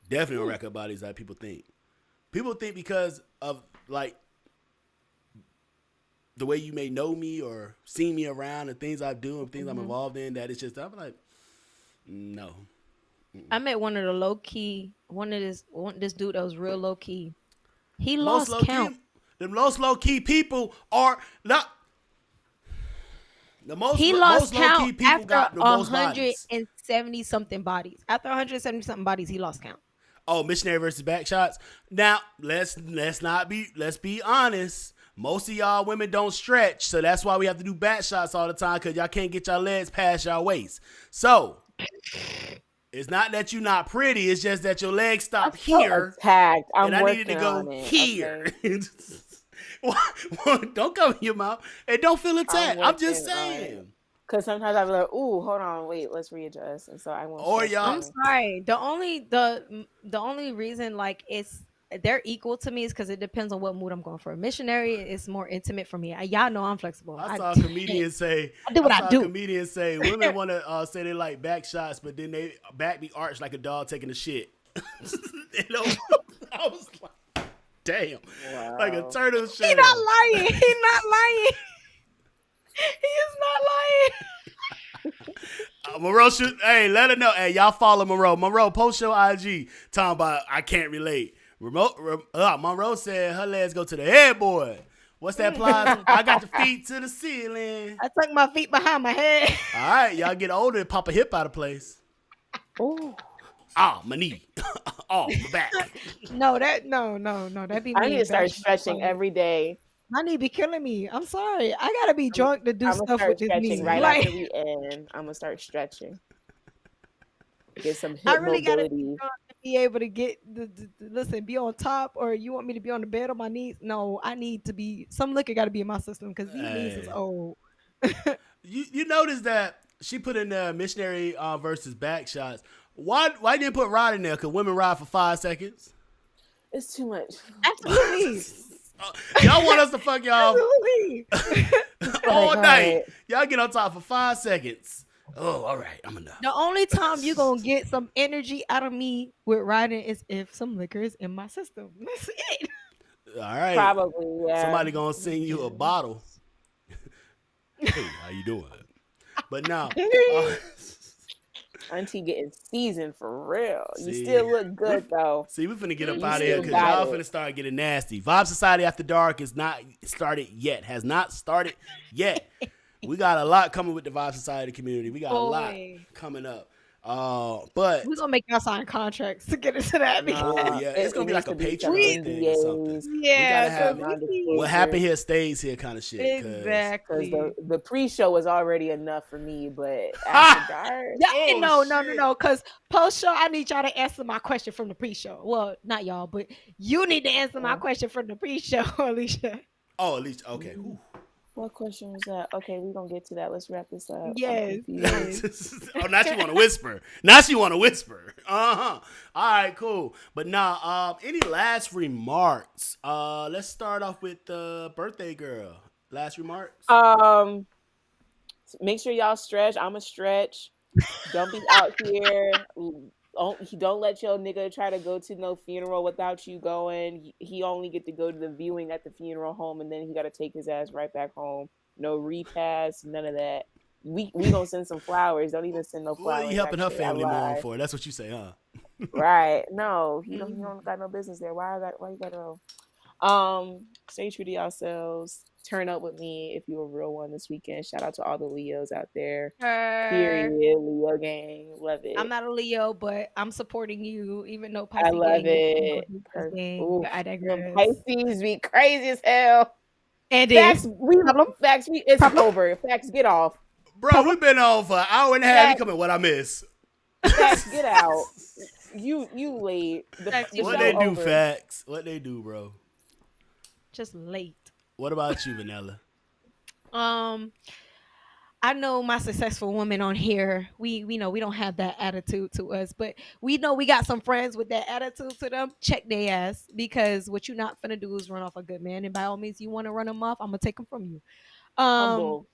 Definitely don't rack up bodies like people think. People think because of like the way you may know me or see me around and things I do and things I'm involved in that it's just I'm like, no. I met one of the low key, this dude that was real low key. He Most lost low count. key, the most low key people are not. The most He most lost low key count people after got the most bodies. 170 something bodies. After 170 something bodies, he lost count. Oh, missionary versus back shots. Now let's be honest. Most of y'all women don't stretch, so that's why we have to do back shots all the time because y'all can't get your legs past your waist. So it's not that you're not pretty; it's just that your legs stop here, Attacked. I'm and I working needed to go on it, here. okay? Don't cover your mouth and don't feel attacked. I'm just working on saying. Because sometimes I'll be like, ooh, hold on, wait, let's readjust. And so I won't. Or stretch y'all- I'm them. sorry. The only reason like they're equal to me is because it depends on what mood I'm going for. Missionary is more intimate for me. Y'all know I'm flexible. I saw a comedian say, I do what I do. A comedian say, women want to say they like back shots, but then they back be arched like a dog taking a shit. I was like, damn, Wow. like a turtle shell. He's not lying. He's not lying. He is not lying. Monroe should, hey, let her know. Hey, y'all follow Monroe. Monroe, post your IG. Talking about I can't relate. Monroe said her legs go to the headboard. What's that plaza? I got the feet to the ceiling. I tuck my feet behind my head. All right, y'all get older and pop a hip out of place. Ooh. Oh, my knee. Oh, my back. No, that be me. I need to start bashing stretching my phone. every day. My knee be killing me. I'm sorry. I gotta be drunk to do I'm gonna stuff start with this stretching knee. right Like, after we end. I'm gonna start stretching. Get some hip I really gotta be mobility. drunk to be able to get listen, be on top, or you want me to be on the bed on my knees? No, I need to be some liquor gotta be in my system because these knees is Hey. old. You notice that she put in the missionary versus back shots. Why didn't put ride in there? Because women ride for 5 seconds. It's too much. Absolutely. Y'all want us to fuck y'all Absolutely. all Like, night. alright. Y'all get on top for 5 seconds. Oh, all right. I'm enough. The only time you gonna get some energy out of me with riding is if some liquor is in my system. That's it. All right. Probably, yeah. Somebody gonna sing you a bottle. Hey, how you doing? But no. Auntie getting seasoned for real. You See, still look good though. See, we finna get up You out of here still because got y'all it. finna start getting nasty. Vibe Society After Dark is not started yet. Has not started yet. We got a lot coming with the Vibe Society community. We got a lot Boy. coming up. But We're gonna make y'all sign contracts to get into that. oh yeah, it's gonna It be like needs a to be some Patreon thing or something. NDAs. We gotta Yeah, have because what happened here stays here kind of shit. Because exactly. the pre-show was already enough for me, but after dark, Yeah, Oh, no. Because post show, I need y'all to answer my question from the pre-show. Well, not y'all, but you need to answer my question from the pre-show, Alicia. Oh, at least okay. Ooh. what question was that? Okay, we're gonna get to that. Let's wrap this up. I'm Yes, confused. yes. Oh, now she want to whisper. Now she want to whisper. All right, cool. But now, any last remarks? Let's start off with the birthday girl. Last remarks. Make sure y'all stretch. I'm a stretch. Don't be out here. Don't let your nigga try to go to no funeral without you going. He only get to go to the viewing at the funeral home, and then he got to take his ass right back home. No repast, none of that. We gonna send some flowers. Don't even send no flowers. What are you helping her actually. I family more lied. for? That's what you say, huh? Right? No, he don't got no business there. Why you gotta go? Stay true to yourselves. Turn up with me if you're a real one this weekend. Shout out to all the Leos out there. Period. Leo gang. Love it. I'm not a Leo, but I'm supporting you, even though I Pisces love gang is it. Pisces gang, Oof. but I Them digress. Pisces be crazy as hell. And Facts, Problem? it's over. Facts, get off. Bro, we've been on for an hour and a half. You coming? What I miss? Facts, get out. You late. Facts, The What show they do, over. facts? What they do, bro? just late. What about you, Vanilla? I know my successful women on here. We know we don't have that attitude to us, but we know we got some friends with that attitude to them. Check their ass, because what you're not finna do is run off a good man. And by all means, you want to run him off, I'm gonna take him from you. Humble.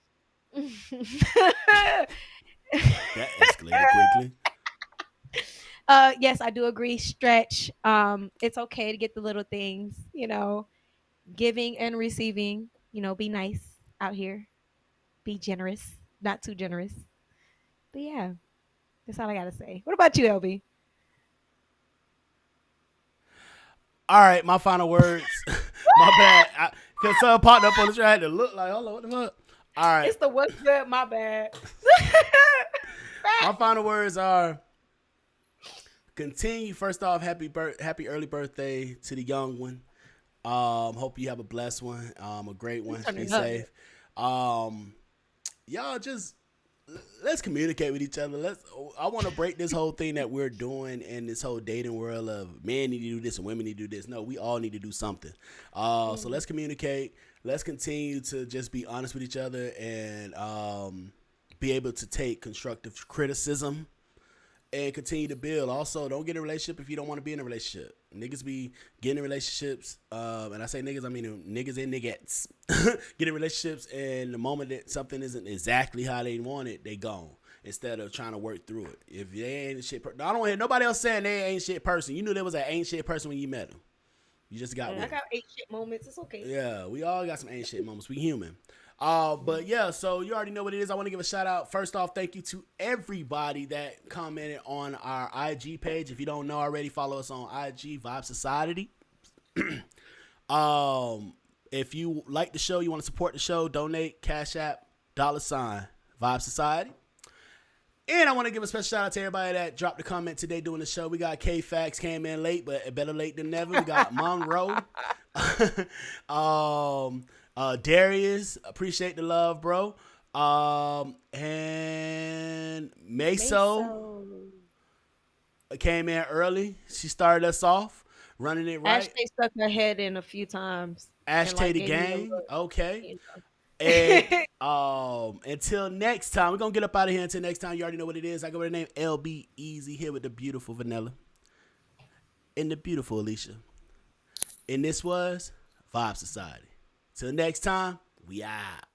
That escalated quickly. Yes, I do agree. Stretch. It's okay to get the little things, giving and receiving. Be nice out here. Be generous, not too generous. But yeah, that's all I gotta say. What about you, LB? All right, my final words. My bad. Because someone popped up on the show, I had to look like, hold on, what the fuck? All right. It's the what's good. My bad. My final words are continue. First off, happy early birthday to the young one. Hope you have a blessed one, a great one. Be safe. Y'all just let's communicate with each other. I want to break this whole thing that we're doing in this whole dating world of men need to do this and women need to do this. No, we all need to do something. So let's communicate. Let's continue to just be honest with each other and be able to take constructive criticism and continue to build. Also, don't get in a relationship if you don't want to be in a relationship. Niggas be getting in relationships, and I say niggas, I mean niggas and niggas. Get in relationships, and the moment that something isn't exactly how they want it, they gone. Instead of trying to work through it. If they ain't a shit person, I don't hear nobody else saying they ain't shit person. You knew there was an ain't shit person when you met them. You just got one. I got 8 shit moments. It's okay. Yeah, we all got some ain't shit moments. We human. But yeah, so you already know what it is. I want to give a shout out. First off, thank you to everybody that commented on our IG page. If you don't know already, follow us on IG, Vibe Society. If you like the show, you want to support the show, donate, Cash App, $ Vibe Society. And I want to give a special shout out to everybody that dropped a comment today doing the show. We got K-Fax, came in late, but better late than never. We got Monroe. Darius, appreciate the love, bro. And Meso came in early. She started us off, running it right. Ashley stuck her head in a few times. Ashtay the gang. Okay. And until next time, we're gonna get up out of here. Until next time, you already know what it is. I go by the name LB Easy here with the beautiful Vanilla and the beautiful Alicia. And this was Vibe Society. Till next time, we out.